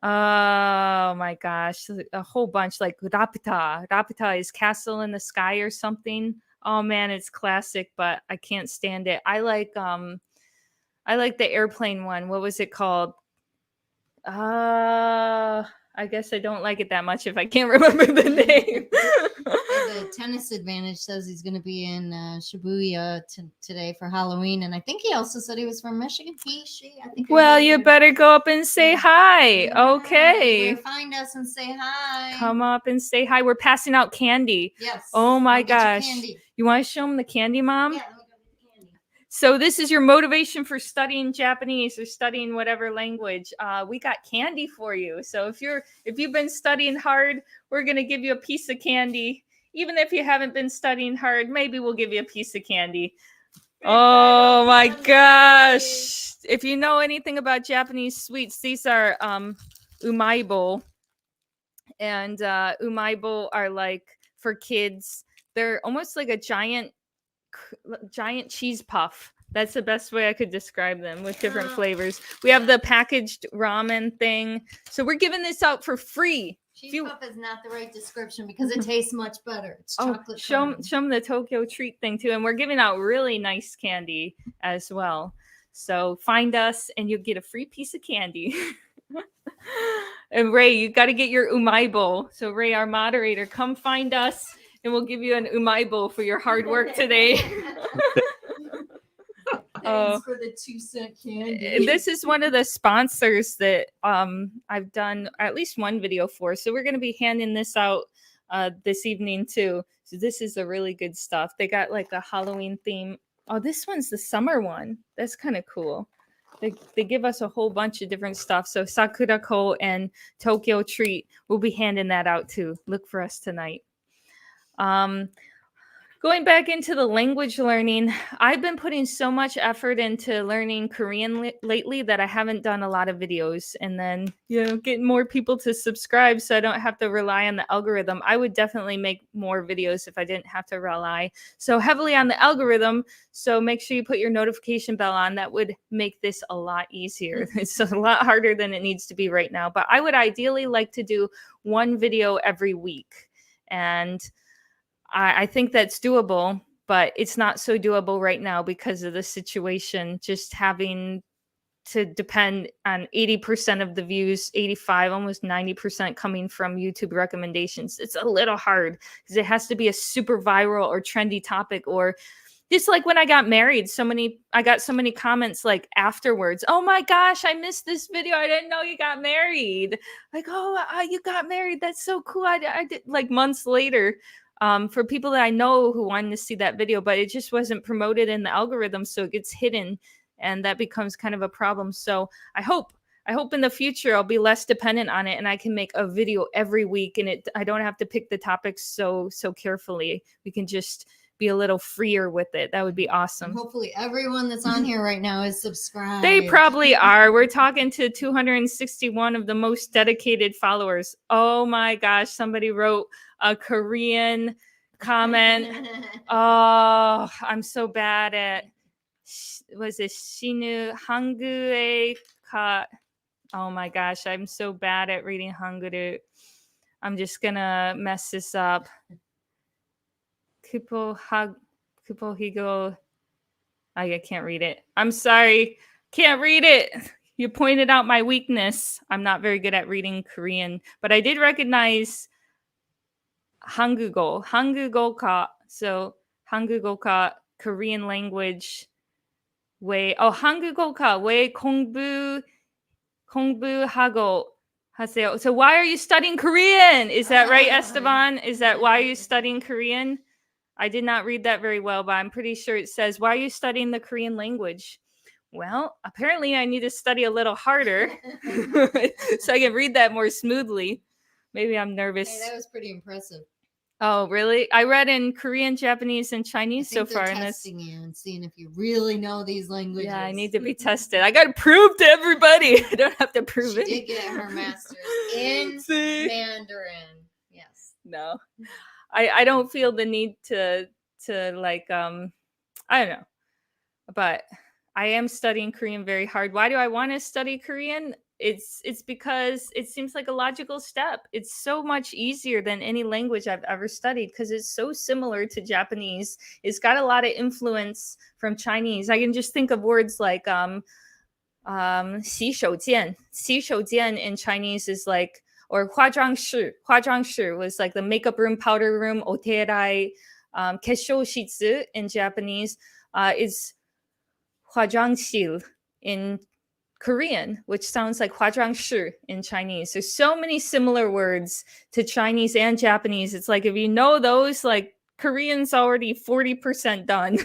my gosh, a whole bunch like Rapita. Rapita is Castle in the Sky or something. Oh man, it's classic, but I can't stand it. I like the airplane one. What was it called? I guess I don't like it that much if I can't remember the name. The tennis advantage says he's going to be in Shibuya today for Halloween, and I think he also said he was from Michigan. She. I think. Well, you better go up and say hi. Yeah, okay. you better find us and say hi. Come up and say hi. We're passing out candy. Yes. Oh my I'll get gosh. candy. You want to show them the candy, Mom? Yeah. Let me go get the candy. So this is your motivation for studying Japanese or studying whatever language. We got candy for you. So if you've been studying hard, we're gonna give you a piece of candy. Even if you haven't been studying hard, maybe we'll give you a piece of candy. Oh my gosh. If you know anything about Japanese sweets, these are umaibo. And umaibo are like for kids. They're almost like a giant cheese puff. That's the best way I could describe them, with different flavors. We have the packaged ramen thing. So we're giving this out for free. Cheese puff is not the right description because it tastes much better. It's chocolate. Show them the Tokyo treat thing too. And we're giving out really nice candy as well. So find us and you'll get a free piece of candy. And Ray, you got to get your umaibo. So Ray, our moderator, come find us and we'll give you an umaibo for your hard work today. Thanks for the 2-cent candy. This is one of the sponsors that I've done at least one video for. So we're going to be handing this out this evening too. So this is the really good stuff. They got like a Halloween theme. Oh, this one's the summer one. That's kind of cool. They give us a whole bunch of different stuff. So Sakurako and Tokyo Treat, we'll be handing that out too. Look for us tonight. Going back into the language learning, I've been putting so much effort into learning Korean lately that I haven't done a lot of videos. And then, getting more people to subscribe so I don't have to rely on the algorithm. I would definitely make more videos if I didn't have to rely so heavily on the algorithm. So make sure you put your notification bell on. That would make this a lot easier. It's a lot harder than it needs to be right now. But I would ideally like to do one video every week. And I think that's doable, but it's not so doable right now because of the situation. Just having to depend on 80% of the views, 85, almost 90% coming from YouTube recommendations. It's a little hard because it has to be a super viral or trendy topic, or just like when I got married, I got so many comments like afterwards. Oh my gosh, I missed this video. I didn't know you got married. Like, you got married. That's so cool. I did like months later. For people that I know who wanted to see that video, but it just wasn't promoted in the algorithm, so it gets hidden, and that becomes kind of a problem. So I hope in the future I'll be less dependent on it, and I can make a video every week, and I don't have to pick the topics so carefully. We can just be a little freer with it. That would be awesome. And hopefully everyone that's on here right now is subscribed. They probably are. We're talking to 261 of the most dedicated followers. Oh my gosh, somebody wrote a Korean comment. Oh, I'm so bad at, was it Shinu Hangul ka? Oh my gosh, I'm so bad at reading Hangul. I'm just gonna mess this up. Kupohigo. I can't read it. I'm sorry. Can't read it. You pointed out my weakness. I'm not very good at reading Korean, but I did recognize Hangugo. Hangugo ka. So Hangugo ka, Korean language way. Oh, Hangugo ka way 공부 하고 하세요. So why are you studying Korean? Is that right, Esteban? Is that why are you studying Korean? I did not read that very well, but I'm pretty sure it says, why are you studying the Korean language? Well, apparently I need to study a little harder so I can read that more smoothly. Maybe I'm nervous. Hey, that was pretty impressive. Oh, really? I read in Korean, Japanese, and Chinese so far. Testing you and seeing if you really know these languages. Yeah, I need to be tested. I got to prove to everybody. I don't have to prove it. She did get her master's in Mandarin. Yes. No. I don't feel the need to like I don't know. But I am studying Korean very hard. Why do I want to study Korean? It's because it seems like a logical step. It's so much easier than any language I've ever studied because it's so similar to Japanese. It's got a lot of influence from Chinese. I can just think of words like 洗手间. 洗手间 in Chinese is like, or 化妆室. 化妆室 was like the makeup room, powder room. Oterai. 化粧室 in Japanese is 化妆室 in Korean, which sounds like 化妆室 in Chinese. There's so many similar words to Chinese and Japanese. It's like if you know those, like Korean's already 40% done.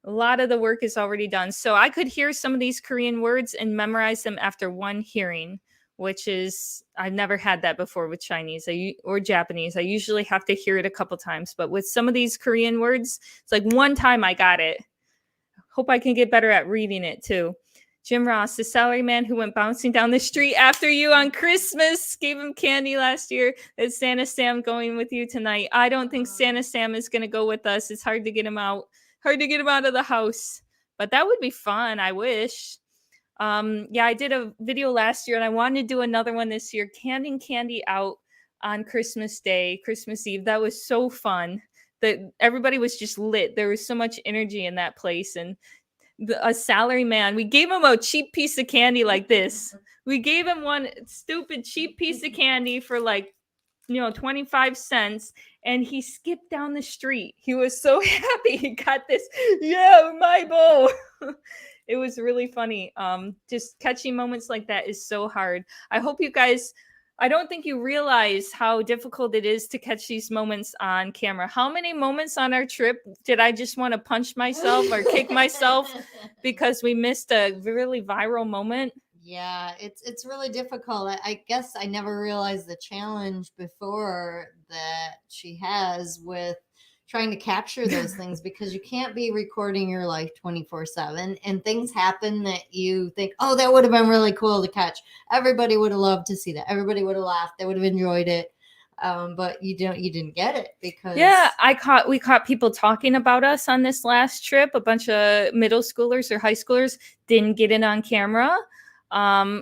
A lot of the work is already done. So I could hear some of these Korean words and memorize them after one hearing, which is, I've never had that before with Chinese or Japanese. I usually have to hear it a couple times. But with some of these Korean words, it's like one time I got it. Hope I can get better at reading it too. Jim Ross, the salary man who went bouncing down the street after you on Christmas, gave him candy last year. Is Santa Sam going with you tonight? I don't think Santa Sam is going to go with us. It's hard to get him out. Hard to get him out of the house. But that would be fun, I wish. Yeah, I did a video last year and I wanted to do another one this year. Handing candy out on Christmas Day, Christmas Eve. That was so fun. That everybody was just lit. There was so much energy in that place. And a salary man, we gave him a cheap piece of candy like this. We gave him one stupid cheap piece of candy for like 25 cents, and he skipped down the street. He was so happy he got this. Yeah, my bowl. It was really funny. Just catching moments like that is so hard. I hope you guys, I don't think you realize how difficult it is to catch these moments on camera. How many moments on our trip did I just want to punch myself or kick myself because we missed a really viral moment? Yeah, it's really difficult. I guess I never realized the challenge before that she has with trying to capture those things because you can't be recording your life 24/7 and things happen that you think, oh, that would have been really cool to catch. Everybody would have loved to see that. Everybody would have laughed. They would have enjoyed it. But you didn't get it because we caught people talking about us on this last trip. A bunch of middle schoolers or high schoolers didn't get it on camera.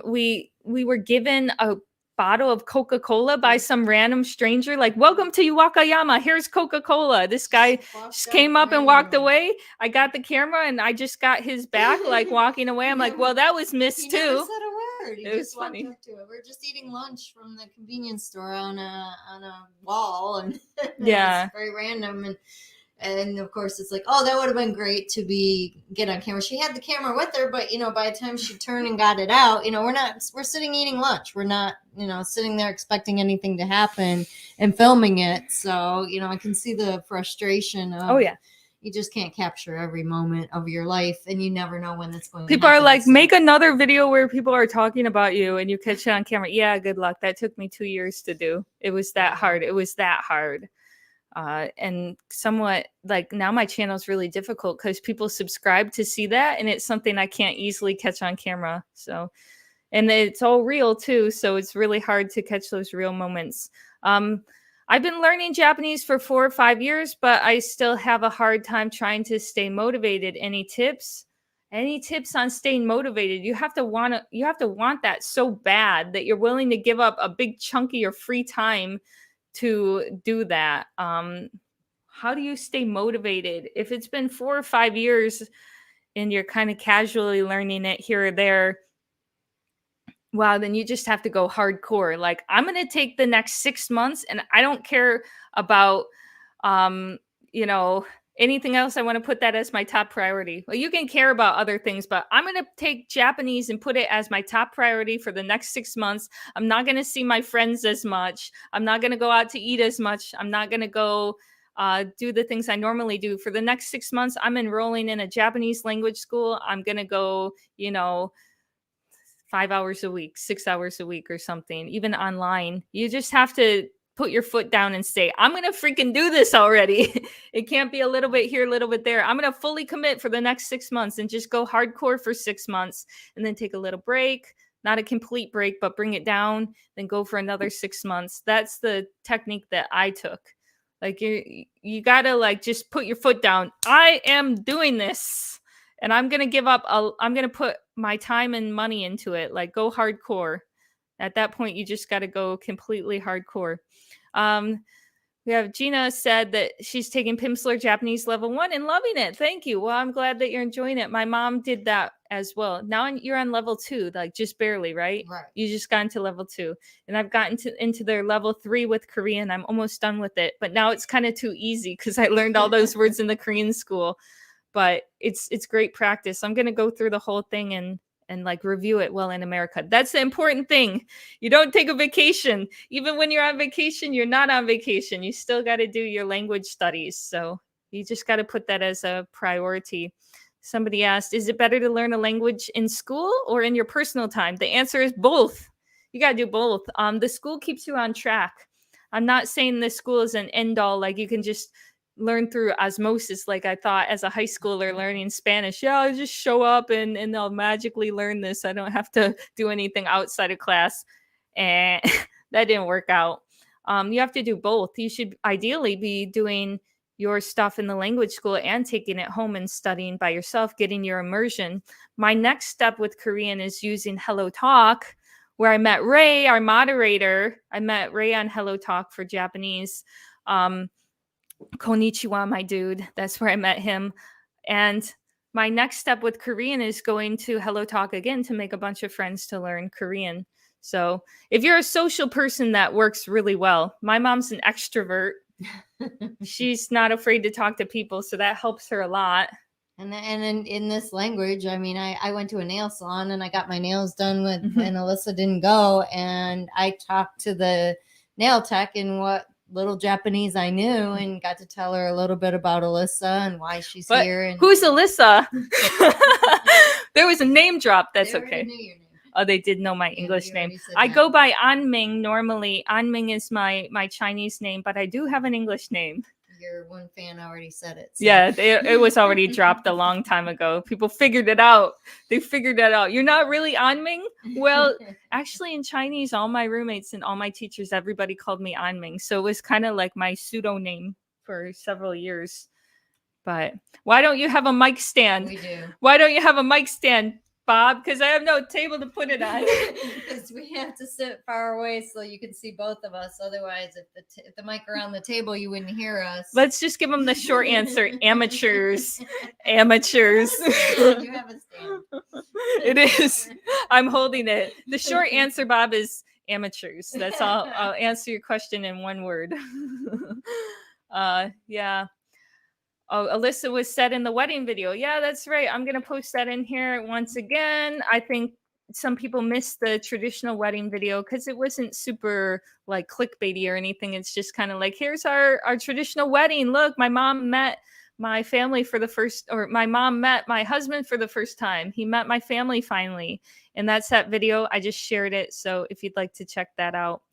We were given a bottle of Coca-Cola by some random stranger, like, welcome to Wakayama, here's Coca-Cola. This guy just came up and walked away. I got the camera and I just got his back, like walking away. I'm like, well, that was missed he too. Never said a word. He it was just funny. Walked up to it. We're just eating lunch from the convenience store on a wall, and yeah, it's very random. And of course, it's like, oh, that would have been great to get on camera. She had the camera with her, but by the time she turned and got it out, we're sitting eating lunch. We're not, sitting there expecting anything to happen and filming it. So, I can see the frustration of, oh yeah, you just can't capture every moment of your life, and you never know when it's going people to happen. People are like, make another video where people are talking about you and you catch it on camera. Yeah, good luck. That took me 2 years to do. It was that hard. It was that hard. And somewhat like now my channel is really difficult because people subscribe to see that, and it's something I can't easily catch on camera. So, and it's all real too, so it's really hard to catch those real moments. I've been learning Japanese for 4 or 5 years, but I still have a hard time trying to stay motivated. Any tips? Any tips on staying motivated? You have to want that so bad that you're willing to give up a big chunk of your free time to do that. How do you stay motivated? If it's been 4 or 5 years and you're kind of casually learning it here or there, wow, then you just have to go hardcore. Like, I'm going to take the next 6 months and I don't care about, anything else. I want to put that as my top priority. Well, you can care about other things, but I'm going to take Japanese and put it as my top priority for the next 6 months. I'm not going to see my friends as much. I'm not going to go out to eat as much. I'm not going to go do the things I normally do. For the next 6 months, I'm enrolling in a Japanese language school. I'm going to go, 5 hours a week, 6 hours a week or something, even online. You just have to put your foot down and say, I'm going to freaking do this already. It can't be a little bit here, a little bit there. I'm going to fully commit for the next 6 months and just go hardcore for 6 months and then take a little break, not a complete break, but bring it down, then go for another 6 months. That's the technique that I took. Like you gotta like just put your foot down. I am doing this, and I'm gonna give up. I'm gonna put my time and money into it. Like go hardcore. At that point, you just got to go completely hardcore. We have Gina said that she's taking Pimsleur Japanese level 1 and loving it. Thank you. Well, I'm glad that you're enjoying it. My mom did that as well. Now you're on level 2, like just barely, right? Right. You just got into level 2. And I've gotten into their level 3 with Korean. I'm almost done with it. But now it's kind of too easy because I learned all those words in the Korean school. But it's great practice. I'm going to go through the whole thing and like review it well in America. That's the important thing. You don't take a vacation. Even when you're on vacation, you're not on vacation. You still got to do your language studies. So you just got to put that as a priority. Somebody asked, is it better to learn a language in school or in your personal time? The answer is both. You got to do both. The school keeps you on track. I'm not saying the school is an end all, like you can just learn through osmosis, like I thought as a high schooler learning Spanish. Yeah, I'll just show up and I'll magically learn this. I don't have to do anything outside of class. And that didn't work out. You have to do both. You should ideally be doing your stuff in the language school and taking it home and studying by yourself, getting your immersion. My next step with Korean is using Hello Talk, where I met Ray, our moderator. I met Ray on Hello Talk for Japanese. Konnichiwa, my dude. That's where I met him. And my next step with Korean is going to Hello Talk again to make a bunch of friends to learn Korean. So if you're a social person, that works really well. My mom's an extrovert. She's not afraid to talk to people, so that helps her a lot. And in this language, I mean, I went to a nail salon and I got my nails done with, and Alyssa didn't go. And I talked to the nail tech in what little Japanese I knew and got to tell her a little bit about Alyssa and why she's here. And who's Alyssa? There was a name drop. That's okay. Knew your name. Oh, they did know my English name. I go by Anming normally. Anming is my Chinese name, but I do have an English name. Your one fan already said it. So. Yeah, it was already dropped a long time ago. People figured it out. They figured it out. You're not really Anming? Well, actually in Chinese, all my roommates and all my teachers, everybody called me Anming. So it was kind of like my pseudonym for several years. But why don't you have a mic stand? We do. Why don't you have a mic stand, Bob? Because I have no table to put it on. Because we have to sit far away so you can see both of us. Otherwise, if the mic around the table, you wouldn't hear us. Let's just give them the short answer. Amateurs. Amateurs. You have a stand. It is. I'm holding it. The short answer, Bob, is amateurs. That's all. I'll answer your question in one word. Yeah. Oh, Alyssa was said in the wedding video. Yeah, that's right. I'm going to post that in here once again. I think some people missed the traditional wedding video because it wasn't super like clickbaity or anything. It's just kind of like, here's our traditional wedding. Look, my mom met my family for the first, or my mom met my husband for the first time. He met my family finally. And that's that video. I just shared it. So if you'd like to check that out.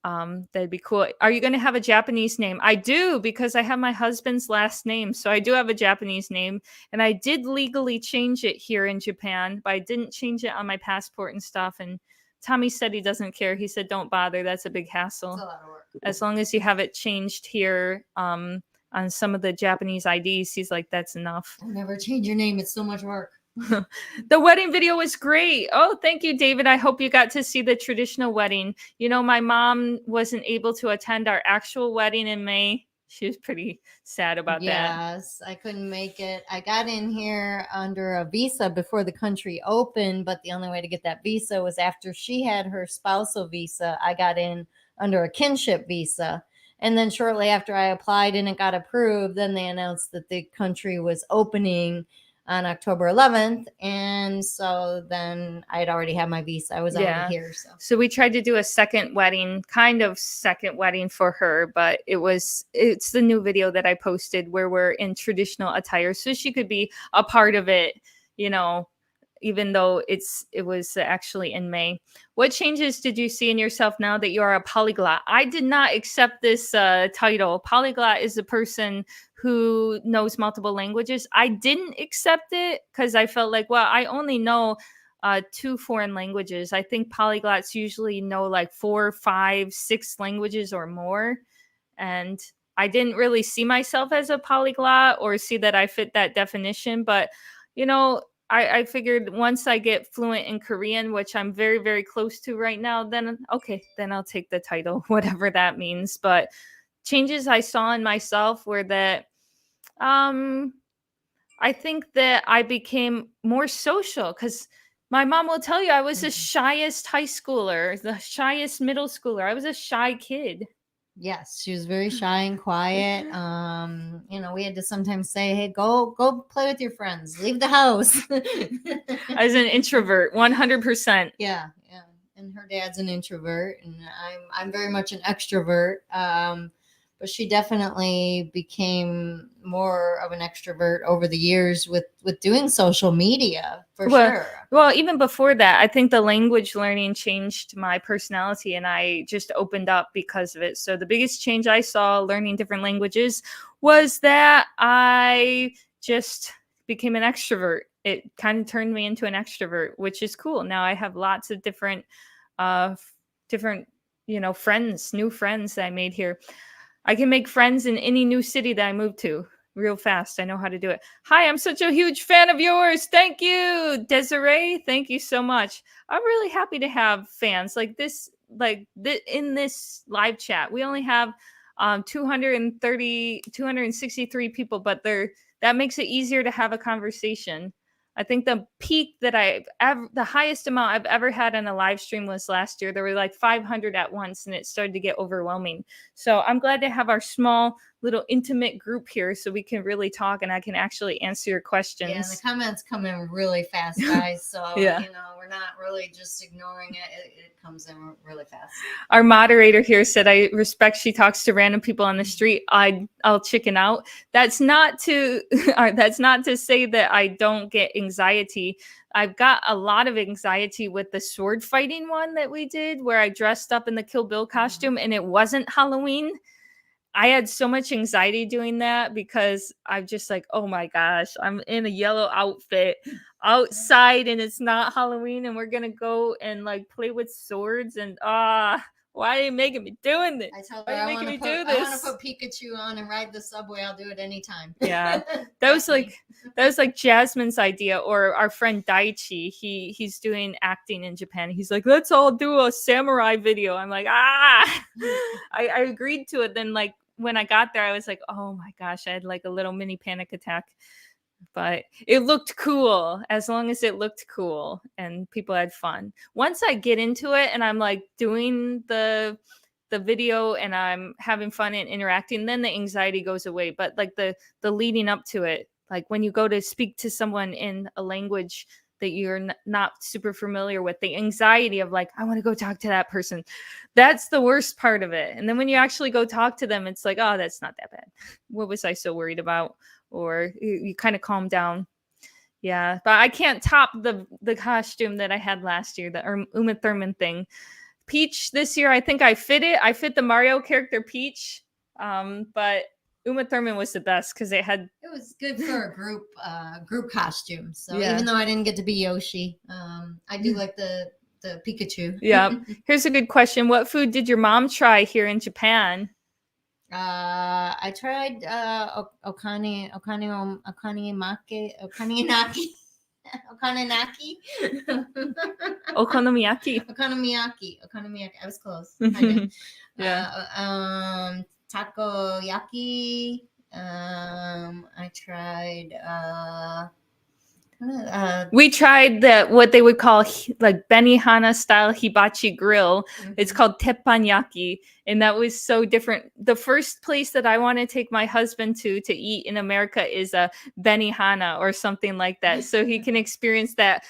That'd be cool. Are you going to have a Japanese name? I do, because I have my husband's last name. So I do have a Japanese name, and I did legally change it here in Japan, but I didn't change it on my passport and stuff. And Tommy said he doesn't care. He said, don't bother. That's a big hassle. That's a lot of work. As long as you have it changed here, on some of the Japanese IDs, he's like, that's enough. I'll never change your name. It's so much work. The wedding video was great. Oh, thank you, David. I hope you got to see the traditional wedding. You know, my mom wasn't able to attend our actual wedding in May. She was pretty sad about that. Yes, I couldn't make it. I got in here under a visa before the country opened, but the only way to get that visa was after she had her spousal visa. I got in under a kinship visa. And then shortly after I applied and it got approved, then they announced that the country was opening on October 11th. And so then I'd already had my visa. I was already here. So we tried to do a second wedding for her, but it's the new video that I posted where we're in traditional attire. So she could be a part of it, you know, even though it was actually in May. What changes did you see in yourself now that you are a polyglot? I did not accept this title. Polyglot is a person who knows multiple languages. I didn't accept it because I felt like, well, I only know 2 foreign languages. I think polyglots usually know like 4, 5, 6 languages or more. And I didn't really see myself as a polyglot or see that I fit that definition. But, you know, I figured once I get fluent in Korean, which I'm very, very close to right now, then okay, then I'll take the title, whatever that means. But changes I saw in myself were that I think that I became more social because my mom will tell you I was the shyest high schooler, the shyest middle schooler. I was a shy kid. Yes, she was very shy and quiet. We had to sometimes say, "Hey, go play with your friends. Leave the house." I was an introvert, 100%. Yeah. And her dad's an introvert, and I'm very much an extrovert. But she definitely became more of an extrovert over the years with doing social media, for sure. Well, even before that, I think the language learning changed my personality, and I just opened up because of it. So the biggest change I saw learning different languages was that I just became an extrovert. It kind of turned me into an extrovert, which is cool. Now I have lots of different friends, new friends that I made here. I can make friends in any new city that I move to real fast. I know how to do it. Hi, I'm such a huge fan of yours. Thank you, Desiree. Thank you so much. I'm really happy to have fans like this, in this live chat. We only have 263 people, but that makes it easier to have a conversation. I think the peak that the highest amount I've ever had on a live stream was last year. There were like 500 at once, and it started to get overwhelming. So I'm glad to have our small, little intimate group here so we can really talk and I can actually answer your questions. Yeah, and the comments come in really fast, guys. So, yeah. We're not really just ignoring it. It comes in really fast. Our moderator here said, I respect she talks to random people on the street. I'll chicken out. That's not to say that I don't get anxiety. I've got a lot of anxiety with the sword fighting one that we did where I dressed up in the Kill Bill costume and it wasn't Halloween. I had so much anxiety doing that because I'm just like, oh my gosh, I'm in a yellow outfit outside and it's not Halloween and we're going to go and like play with swords and why are you making me doing this? I tell her I want to put Pikachu on and ride the subway. I'll do it anytime. Yeah. That was like Jasmine's idea, or our friend Daichi. He's doing acting in Japan. He's like, let's all do a samurai video. I'm like, I agreed to it. Then like when I got there, I was like, oh my gosh, I had like a little mini panic attack. But it looked cool as long as it looked cool and people had fun. Once I get into it and I'm like doing the video and I'm having fun and interacting, then the anxiety goes away. But like the leading up to it, like when you go to speak to someone in a language that you're not super familiar with, the anxiety of like, I want to go talk to that person. That's the worst part of it. And then when you actually go talk to them, it's like, oh, that's not that bad. What was I so worried about? Or you kind of calm down. Yeah, but I can't top the costume that I had last year, the Uma Thurman thing. Peach this year, I think I fit it. I fit the Mario character Peach, but Uma Thurman was the best because it was good for a group costume. So even though I didn't get to be Yoshi, I do like the Pikachu. Yeah. Here's a good question: what food did your mom try here in Japan? I tried okonomiyaki. I was close. I did. Yeah. Takoyaki. I tried. We tried what they would call like Benihana style hibachi grill. Mm-hmm. It's called teppanyaki, and that was so different. The first place that I want to take my husband to eat in America is a Benihana or something like that, so he can experience that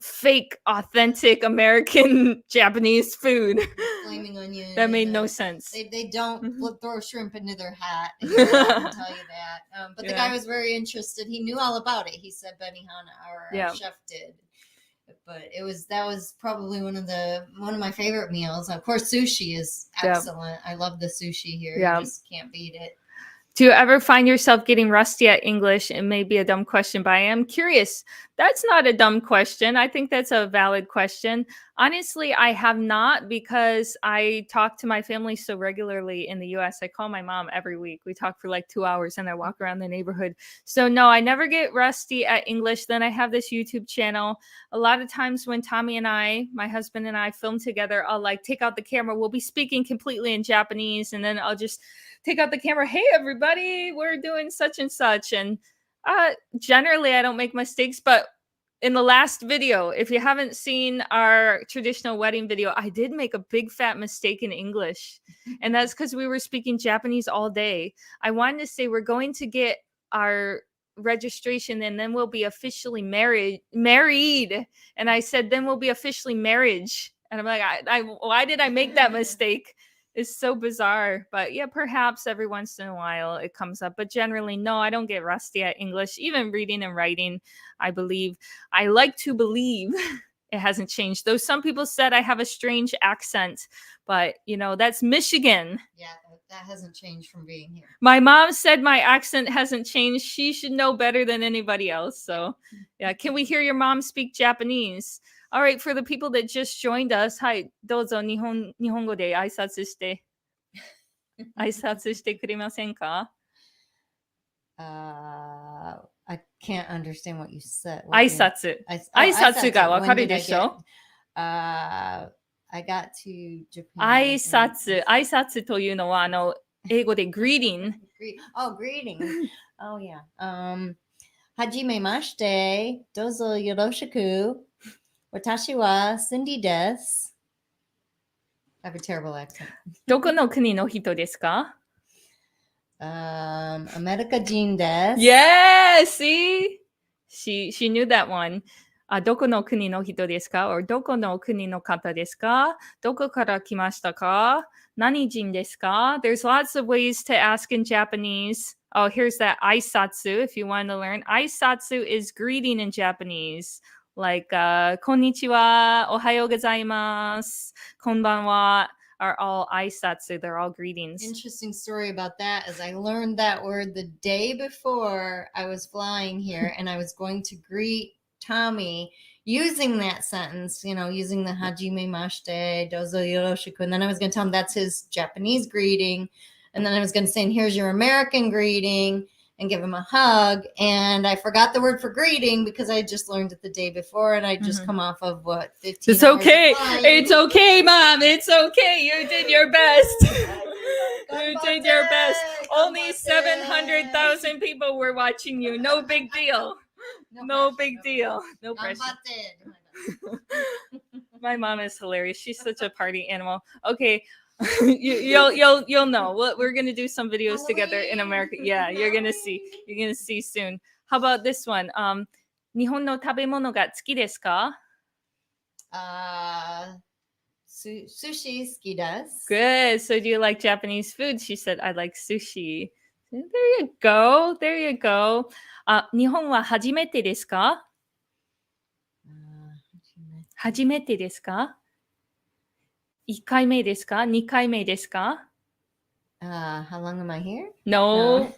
fake, authentic American Japanese food. Flaming onion. That made no sense. They don't throw shrimp into their hat. I can tell you that. But the guy was very interested. He knew all about it. He said Benihana, our chef did. But that was probably one of my favorite meals. Of course, sushi is excellent. I love the sushi here. You just can't beat it. Do you ever find yourself getting rusty at English? It may be a dumb question, but I am curious. That's not a dumb question. I think that's a valid question. Honestly, I have not because I talk to my family so regularly in the US. I call my mom every week. We talk for like 2 hours and I walk around the neighborhood. So, no, I never get rusty at English. Then I have this YouTube channel. A lot of times when Tommy and I, my husband and I, film together, I'll like take out the camera. We'll be speaking completely in Japanese and then I'll just take out the camera. Hey, everybody, we're doing such and such. And generally, I don't make mistakes. But in the last video, if you haven't seen our traditional wedding video, I did make a big fat mistake in English. And that's because we were speaking Japanese all day. I wanted to say we're going to get our registration and then we'll be officially married. And I said, then we'll be officially marriage. And I'm like, why did I make that mistake? It's so bizarre, but yeah, perhaps every once in a while it comes up, but generally, no, I don't get rusty at English, even reading and writing. I like to believe it hasn't changed. Though some people said I have a strange accent, but that's Michigan. Yeah, that hasn't changed from being here. My mom said my accent hasn't changed. She should know better than anybody else. So yeah, can we hear your mom speak Japanese? All right, for the people that just joined us, はい、どうぞ日本語で挨拶してくれませんか? I can't understand what you said. 挨拶がわかるでしょ? I got to Japan. 挨拶というのは英語で greeting. Greeting. Oh yeah. はじめまして。どうぞよろしく。私は Cindy です。I have a terrible accent. どこの国の人ですか? アメリカ人です。Yeah, see? She knew that one. どこの国の人ですか? Or どこの国の方ですか? どこから来ましたか? 何人ですか? There's lots of ways to ask in Japanese. Oh, here's that aisatsu if you want to learn. Aisatsu is greeting in Japanese. Like, こんにちは, おはようございます, こんばんは are all aisatsu. They're all greetings. Interesting story about that is I learned that word the day before I was flying here and I was going to greet Tommy using that sentence, using the hajime mashite, dozo yoroshiku. And then I was going to tell him that's his Japanese greeting. And then I was going to say, and here's your American greeting. And give him a hug. And I forgot the word for greeting because I just learned it the day before and I just come off of 15 It's okay. It's okay, Mom. It's okay. You did your best. You did your best. Only 700,000 people were watching you. No big deal. No big deal. No pressure. My mom is hilarious. She's such a party animal. Okay. You'll know. We're gonna do some videos together in America. Yeah, you're gonna see soon. How about this one? 日本の食べ物が好きですか? Sushi 好きです。 Good. So do you like Japanese food? She said, I like sushi. There you go. 日本は初めてですか? 初めてですか? 1回目ですか? 2回目ですか? How long am I here? No.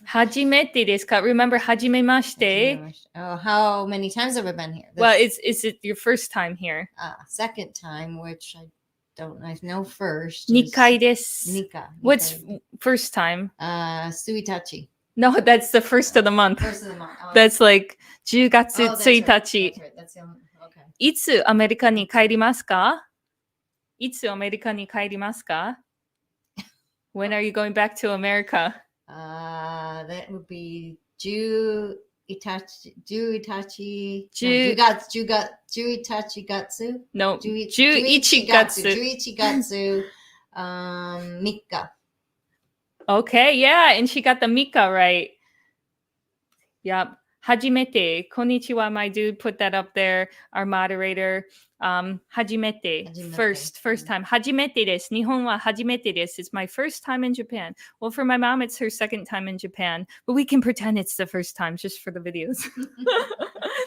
初めてですか? Remember, はじめまして. Oh, how many times have I been here? Well, is it your first time here? Second time, which I know first. 2回です. What's first time? Suitachi. No, that's the first of the month. First of the month. Oh, that's like 10月1日. That's right. That's the only, okay. いつアメリカに帰りますか? いつアメリカに帰りますか? When are you going back to America? That would be Ju Itachi Gatsu. No, Ju Ichigatsu. Mika. Okay, yeah, and she got the Mika right. Yep. Hajimete. Konnichiwa, my dude. Put that up there. Our moderator. Hajimete. First time. Hajimete desu. Nihon wa hajimete desu. It's my first time in Japan. Well, for my mom, it's her second time in Japan. But we can pretend it's the first time just for the videos.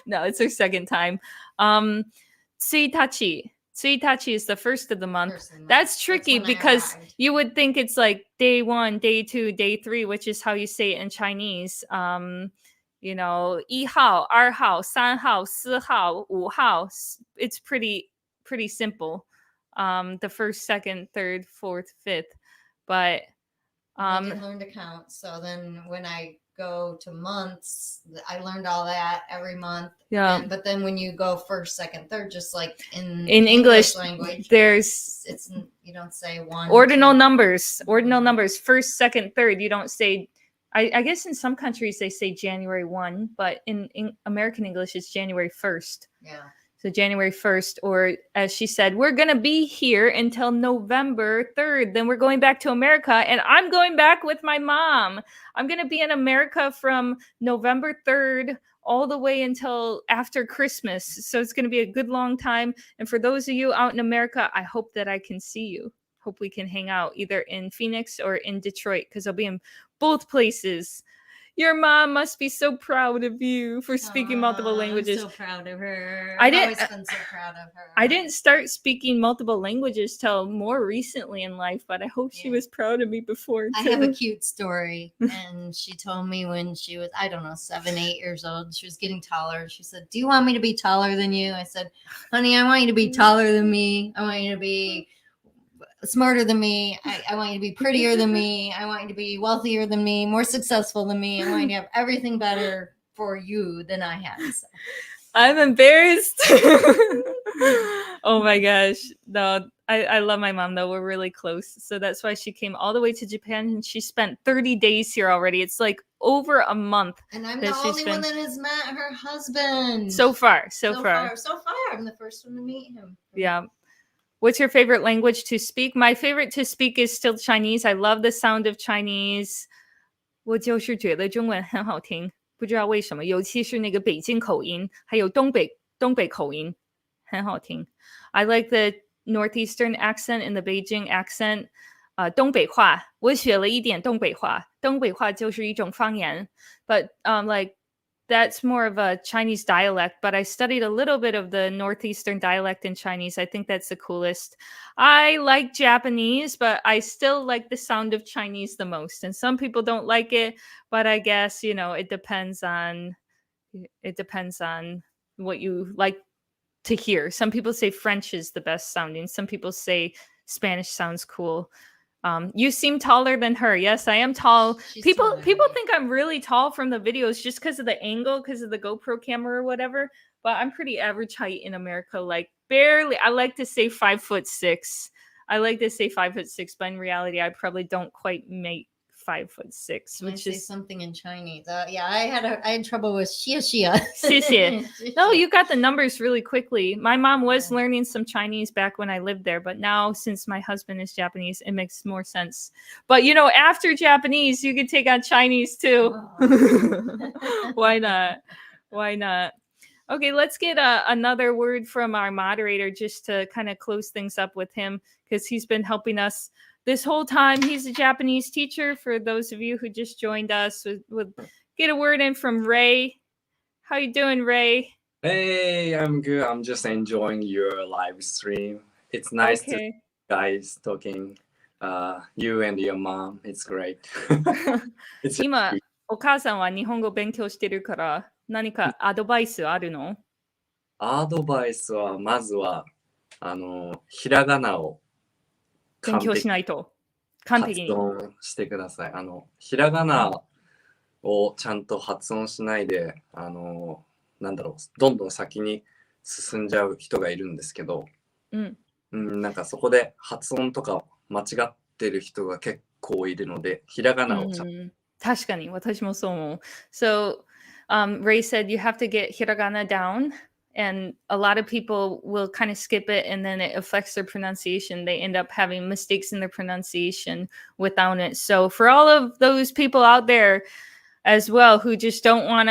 No, it's her second time. Tsuitachi. Suitachi is the first of the month. First of the month. That's tricky when I because arrived. you would think it's like day 1, day 2, day 3, which is how you say it in Chinese. You know, 一号, 二号, 三号, 四号, 五号. It's pretty simple. The first, second, third, fourth, fifth. But I did learn to count. So then when I go to months, I learned all that every month. yeah, But then when you go first, second, third, just like in English language, there's it's you don't say one. ordinal two. numbers. Ordinal numbers. First, second, third. You don't say. I guess in some countries they say January 1, but in American English it's January 1st. Yeah. So January 1st, or as she said, we're going to be here until November 3rd. Then we're going back to America, and I'm going back with my mom. I'm going to be in America from November 3rd all the way until after Christmas. So it's going to be a good long time. And for those of you out in America, I hope that I can see you. Hope we can hang out either in Phoenix or in Detroit, because I'll be in both places. Your mom must be so proud of you for speaking multiple languages. I'm so proud of her. I've always been so proud of her. I didn't start speaking multiple languages till more recently in life, but I hope she was proud of me before too. I have a cute story, and she told me when she was, I don't know, 7, 8 years old, she was getting taller. She said, "Do you want me to be taller than you?" I said, "Honey, I want you to be taller than me. I want you to be smarter than me. I want you to be prettier than me. I want you to be wealthier than me, more successful than me. I want you to have everything better for you than I had." So. I'm embarrassed. Oh my gosh. No, I love my mom though. We're really close. So that's why she came all the way to Japan, and she spent 30 days here already. It's like over a month. And I'm the only one that has met her husband. So far. I'm the first one to meet him. Yeah. What's your favorite language to speak? My favorite to speak is still Chinese. I love the sound of Chinese. 我就是觉得中文很好听，不知道为什么，尤其是那个北京口音，还有东北口音，很好听。I like the northeastern accent and the Beijing accent. 东北话，我学了一点东北话，东北话就是一种方言。But like that's more of a Chinese dialect, but I studied a little bit of the northeastern dialect in Chinese. I think that's the coolest. I like Japanese, but I still like the sound of Chinese the most. And some people don't like it, but I guess, you know, it depends on what you like to hear. Some people say French is the best sounding. Some people say Spanish sounds cool. You seem taller than her. Yes, I am tall. People think I'm really tall from the videos just because of the angle, because of the GoPro camera or whatever. But I'm pretty average height in America, like barely. I like to say 5'6". I like to say 5'6", but in reality, I probably don't quite make 5'6", which is something in Chinese. Yeah, I had trouble with xie xie. 谢谢. No, you got the numbers really quickly. My mom was learning some Chinese back when I lived there, but now since my husband is Japanese, it makes more sense. But you know, after Japanese, you can take on Chinese too. Why not? Why not? Okay, let's get another word from our moderator just to kind of close things up with him, because he's been helping us this whole time. He's a Japanese teacher. For those of you who just joined us, we'll get a word in from Ray. How you doing, Ray? Hey, I'm good. I'm just enjoying your live stream. It's nice to see you guys talking. You and your mom. It's great. 今お母さんは日本語勉強してるから何かアドバイスあるの？アドバイスはまずはひらがなを勉強しないと完璧に発音してください。ひらがなをちゃんと発音しないでなんだろう、どんどん先に進んじゃう人がいるんですけど、なんかそこで発音とか間違ってる人が結構いるので、ひらがなをちゃんと。確かに私もそう思う。So, Ray said you have to get hiragana down, and a lot of people will kind of skip it, and then it affects their pronunciation. They end up having mistakes in their pronunciation without it. So for all of those people out there as well who just don't want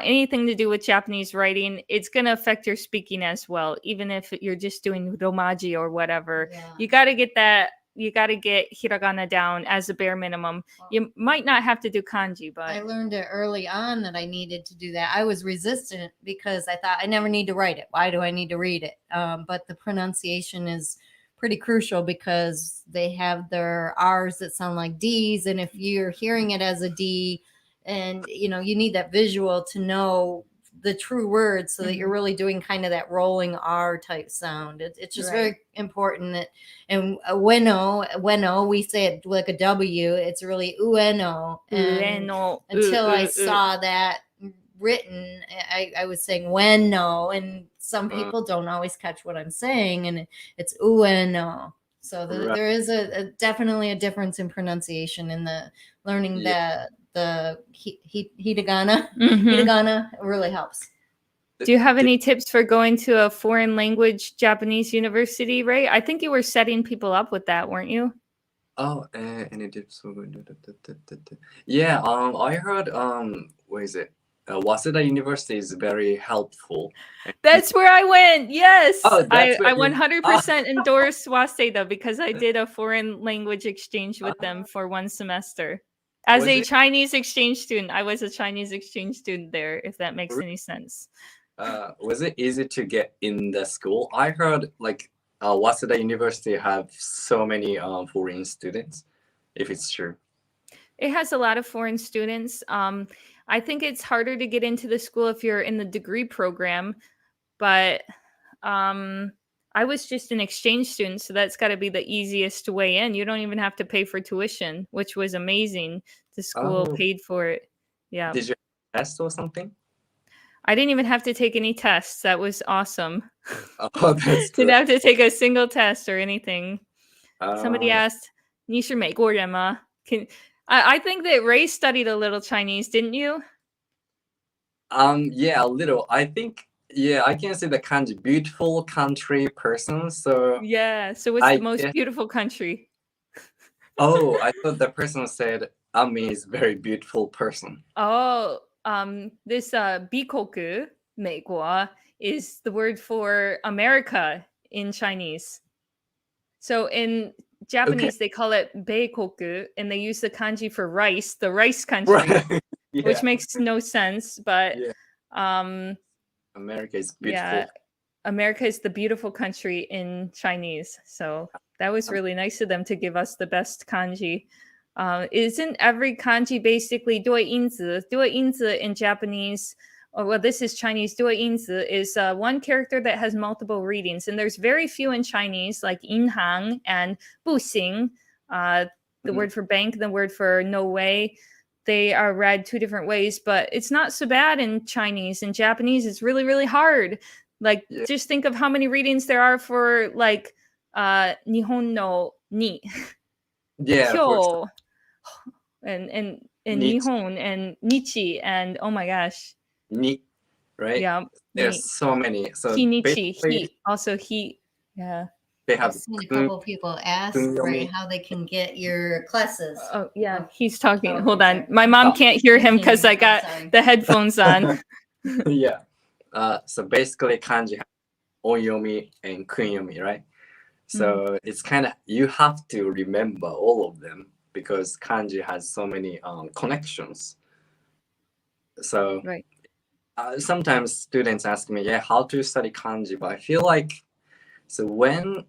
anything to do with Japanese writing, it's going to affect your speaking as well, even if you're just doing romaji or whatever. You got to get that you got to get hiragana down as a bare minimum. You might not have to do kanji, but I learned it early on that I needed to do that. I was resistant because I thought I never need to write it. Why do I need to read it? But the pronunciation is pretty crucial because they have their R's that sound like D's. And if you're hearing it as a D, and you need that visual to know the true words so that you're really doing kind of that rolling R type sound. It's just very important that, and bueno, we say it like a W, it's really ueno. And until I saw that written, I was saying bueno, and some people don't always catch what I'm saying, and it's ueno. So there is definitely a difference in pronunciation in the learning that the hiragana. Hiragana really helps. Do you have any tips for going to a foreign language Japanese university, Ray? I think you were setting people up with that, weren't you? Oh, any tips? Yeah, I heard, what is it? Waseda University is very helpful. That's where I went. Yes. Oh, I 100% endorse Waseda because I did a foreign language exchange with them for one semester. As a Chinese exchange student, I was a Chinese exchange student there, if that makes any sense. Was it easy to get in the school? I heard like Waseda University have so many foreign students, if it's true. It has a lot of foreign students. I think it's harder to get into the school if you're in the degree program, but I was just an exchange student, so that's got to be the easiest way in. You don't even have to pay for tuition, which was amazing. The school paid for it. Yeah. Did you test or something? I didn't even have to take any tests. That was awesome. Oh, that's good. Didn't have to take a single test or anything. Somebody asked, 你是美国人吗? I think that Ray studied a little Chinese, didn't you? Yeah, a little. I think, yeah, I can say the kanji, beautiful country person. So yeah. So what's the most beautiful country? Oh, I thought the person said Ami is very beautiful person. Oh, this Bikoku, 美国, is the word for America in Chinese. So in Japanese, they call it Beikoku, and they use the kanji for rice, the rice country, Yeah. which makes no sense. But America is beautiful. Yeah, America is the beautiful country in Chinese. So that was really nice of them to give us the best kanji. Isn't every kanji basically 对音字? 对音字 in Japanese, well, this is Chinese. 对音字 is one character that has multiple readings, and there's very few in Chinese, like 银行 and 不行, the word for bank, the word for no way. They are read two different ways, but it's not so bad in Chinese. In Japanese, it's really, really hard. Like, just think of how many readings there are for, like, 日本のに. Yeah, Kyo. And Nihon and Nichi and oh my gosh. Ni, right? Yeah. There's so many. So Hinichi, he, also he. Yeah. They have I've seen a couple of people ask how they can get your classes. Oh yeah, he's talking. Hold on. My mom can't hear him because I got the headphones on. Yeah. So basically kanji have onyomi and kunyomi, right? So it's kind of, you have to remember all of them because kanji has so many connections. So sometimes students ask me, how to study kanji? But I feel like, so when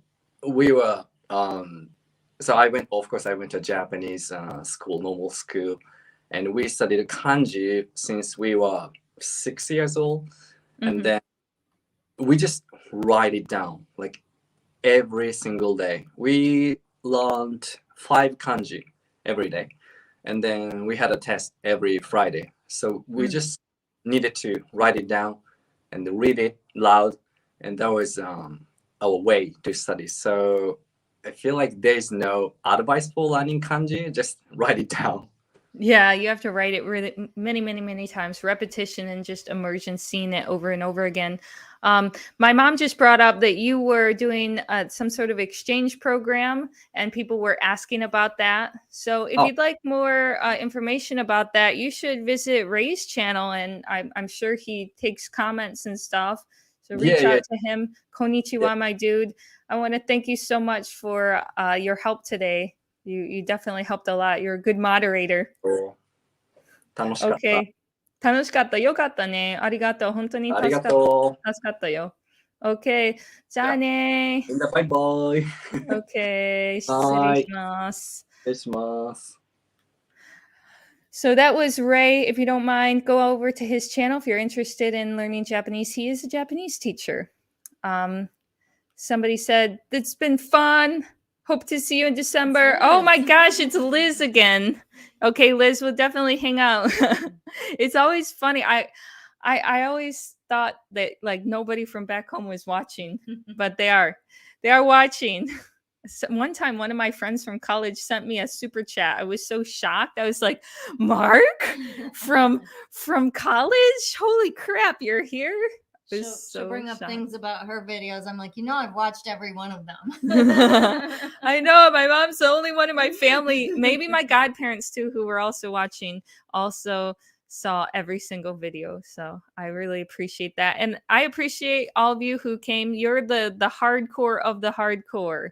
we were, so I went to Japanese school, normal school, and we studied kanji since we were 6 years old. And then we just write it down, like, every single day. We learned 5 kanji every day, and then we had a test every Friday. So we just needed to write it down and read it loud, and that was our way to study. So I feel like there's no advice for learning kanji, just write it down. Yeah, you have to write it really many times, repetition and just immersion, seeing it over and over again. My mom just brought up that you were doing some sort of exchange program and people were asking about that. So if you'd like more information about that, you should visit Ray's channel, and I'm sure he takes comments and stuff. So reach Yeah. out to him. Konnichiwa, my dude. I want to thank you so much for your help today. You definitely helped a lot. You're a good moderator. 楽しかった。 Okay. 楽しかった。よかったね。ありがとう。本当にあり助かがとったよ。Okay. じゃあね。う。みんなバイバイ。Okay. 失礼します。失礼します。So that was Ray. If you don't mind, go over to his channel if you're interested in learning Japanese. He is a Japanese teacher. Somebody said, it's been fun. Hope to see you in December. Oh my gosh, it's Liz again. Okay, Liz, we'll definitely hang out. It's always funny. I always thought that like nobody from back home was watching, but they are. They are watching. So one time, one of my friends from college sent me a super chat. I was so shocked. I was like, Mark from college? Holy crap, you're here. She'll bring up things about her videos. I'm like, I've watched every one of them. I know. My mom's the only one in my family. Maybe my godparents too, who were also watching, also saw every single video. So I really appreciate that. And I appreciate all of you who came. You're the hardcore of the hardcore.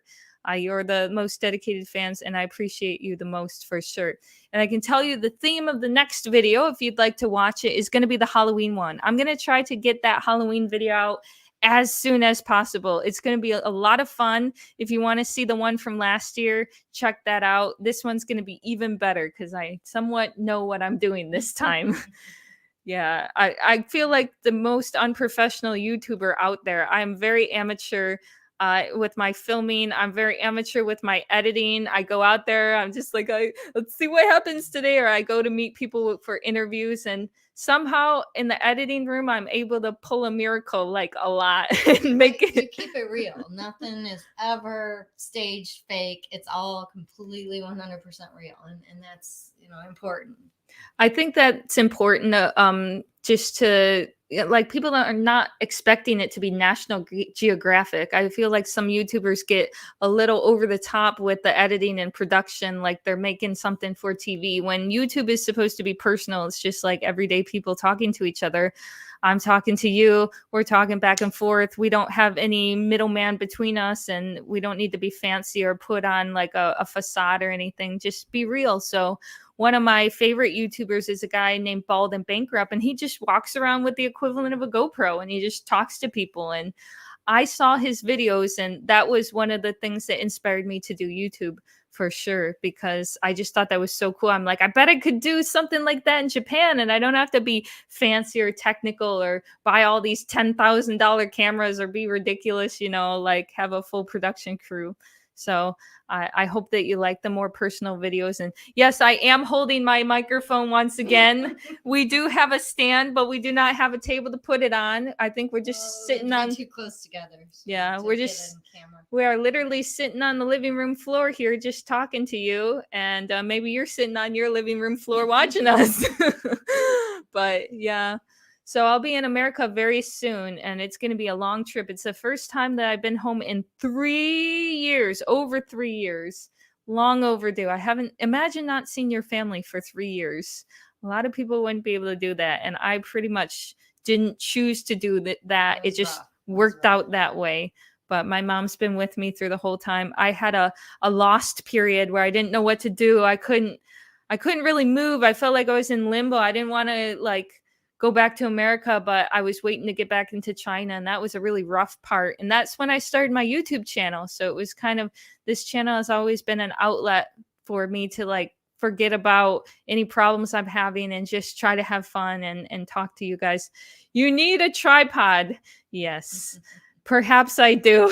You're the most dedicated fans, and I appreciate you the most for sure. And I can tell you the theme of the next video, if you'd like to watch it, is going to be the Halloween one. I'm going to try to get that Halloween video out as soon as possible. It's going to be a lot of fun. If you want to see the one from last year, check that out. This one's going to be even better because I somewhat know what I'm doing this time. Yeah, I feel like the most unprofessional YouTuber out there. I'm very amateur with my filming. I'm very amateur with my editing. I go out there. I'm just like, let's see what happens today. Or I go to meet people for interviews, and somehow in the editing room, I'm able to pull a miracle like a lot and make it. You keep it real. Nothing is ever staged, fake. It's all completely 100% real, and that's important. I think that's important. Just to like people that are not expecting it to be National Geographic. I feel like some YouTubers get a little over the top with the editing and production, like they're making something for TV. When YouTube is supposed to be personal, it's just like everyday people talking to each other. I'm talking to you. We're talking back and forth. We don't have any middleman between us, and we don't need to be fancy or put on like a facade or anything. Just be real. So one of my favorite YouTubers is a guy named Bald and Bankrupt, and he just walks around with the equivalent of a GoPro and he just talks to people. And I saw his videos, and that was one of the things that inspired me to do YouTube for sure, because I just thought that was so cool. I'm like, I bet I could do something like that in Japan, and I don't have to be fancy or technical or buy all these $10,000 cameras or be ridiculous, like have a full production crew. So I hope that you like the more personal videos. And yes, I am holding my microphone once again. We do have a stand, but we do not have a table to put it on. I think we're just sitting on too close together. Yeah, we are literally sitting on the living room floor here just talking to you, and maybe you're sitting on your living room floor watching us. But yeah. So I'll be in America very soon, and it's going to be a long trip. It's the first time that I've been home in 3 years, over 3 years. Long overdue. Imagine not seeing your family for 3 years. A lot of people wouldn't be able to do that, and I pretty much didn't choose to do that. It just worked out that way. But my mom's been with me through the whole time. I had a lost period where I didn't know what to do. I couldn't really move. I felt like I was in limbo. I didn't want to go back to America, but I was waiting to get back into China, and that was a really rough part. And that's when I started my YouTube channel. So it was this channel has always been an outlet for me to forget about any problems I'm having and just try to have fun and talk to you guys. You need a tripod. Yes. Perhaps I do.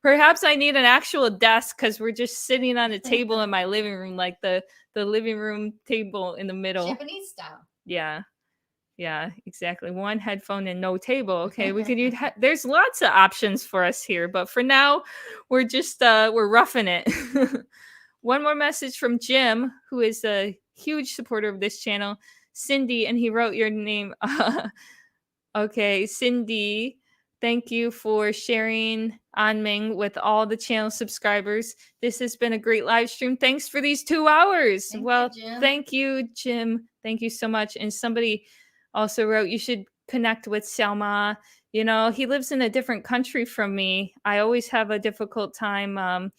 Perhaps I need an actual desk, because we're just sitting on a table in my living room, like the living room table in the middle. Japanese style. Yeah, exactly. One headphone and no table. Okay, we could use. There's lots of options for us here, but for now, we're just we're roughing it. One more message from Jim, who is a huge supporter of this channel, Cindy, and he wrote your name. Okay, Cindy, thank you for sharing Anming with all the channel subscribers. This has been a great live stream. Thanks for these 2 hours. Thank you, Jim. Thank you so much. And somebody also wrote, you should connect with Xiaoma. You know, he lives in a different country from me. I always have a difficult time.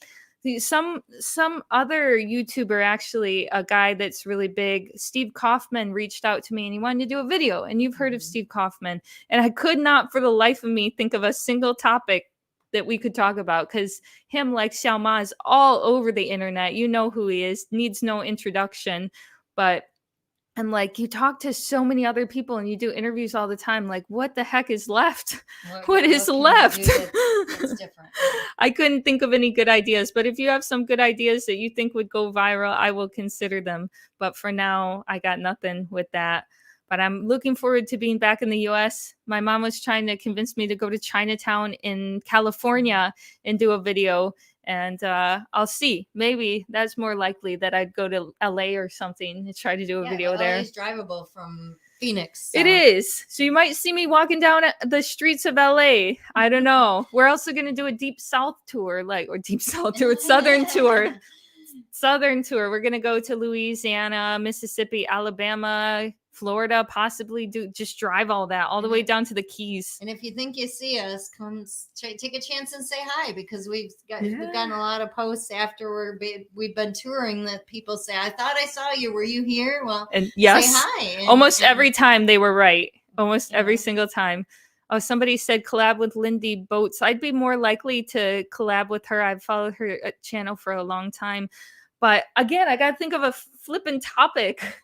Some other YouTuber, actually, a guy that's really big, Steve Kaufman, reached out to me and he wanted to do a video. And you've heard of Steve Kaufman. And I could not for the life of me think of a single topic that we could talk about, because him, like Xiaoma, is all over the internet. You know who he is, needs no introduction. But and like, you talk to so many other people and you do interviews all the time. Like, what the heck is left? What is left? That's different. I couldn't think of any good ideas, but if you have some good ideas that you think would go viral, I will consider them. But for now, I got nothing with that. But I'm looking forward to being back in the US. My mom was trying to convince me to go to Chinatown in California and do a video. And I'll see. Maybe that's more likely that I'd go to LA or something to try to do a video there. It's drivable from Phoenix. So. It is. So you might see me walking down the streets of LA. I don't know. We're also going to do a deep south tour, southern tour. Southern tour. We're going to go to Louisiana, Mississippi, Alabama, Florida, possibly just drive all the way down to the Keys. And if you think you see us, come take a chance and say hi, because we've gotten a lot of posts after we've been touring that people say, I thought I saw you. Were you here? Well, and yes, say hi. Almost every time they were right. Almost every single time. Oh, somebody said collab with Lindy Boats. I'd be more likely to collab with her. I've followed her channel for a long time. But again, I got to think of a flippin' topic.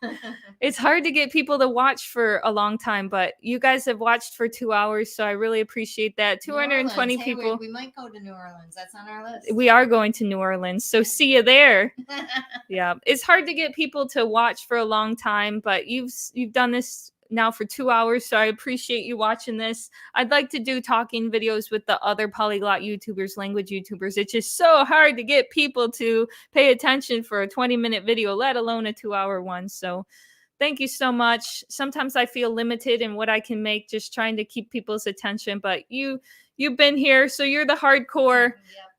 It's hard to get people to watch for a long time, but you guys have watched for 2 hours, so I really appreciate that. 220 people. We might go to New Orleans. That's on our list. We are going to New Orleans, so see you there. Yeah, it's hard to get people to watch for a long time, but you've done this now for 2 hours, so I appreciate you watching this. I'd like to do talking videos with the other polyglot YouTubers, language YouTubers. It's just so hard to get people to pay attention for a 20-minute video, let alone a 2-hour one. So thank you so much. Sometimes I feel limited in what I can make, just trying to keep people's attention, but you've been here, so you're the hardcore. Yep.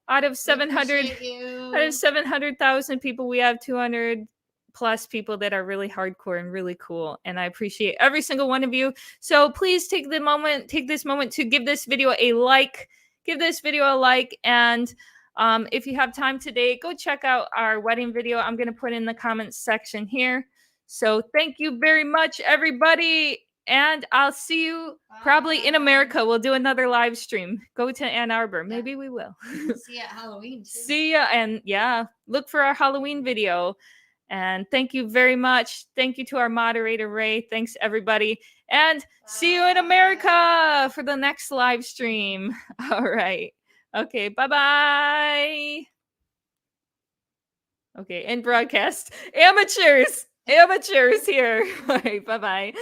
Out of 700,000 people, we have 200 plus people that are really hardcore and really cool, and I appreciate every single one of you. So please take this moment to give this video a like. And if you have time today, go check out our wedding video. I'm going to put in the comments section here. So thank you very much, everybody, and I'll see you probably in America. We'll do another live stream. Go to Ann Arbor. Maybe we will. See you at Halloween too. See ya, and look for our Halloween video. And thank you very much. Thank you to our moderator, Ray. Thanks, everybody. And see you in America for the next live stream. All right. Okay, bye-bye. Okay, end broadcast. Amateurs here. All right, bye-bye.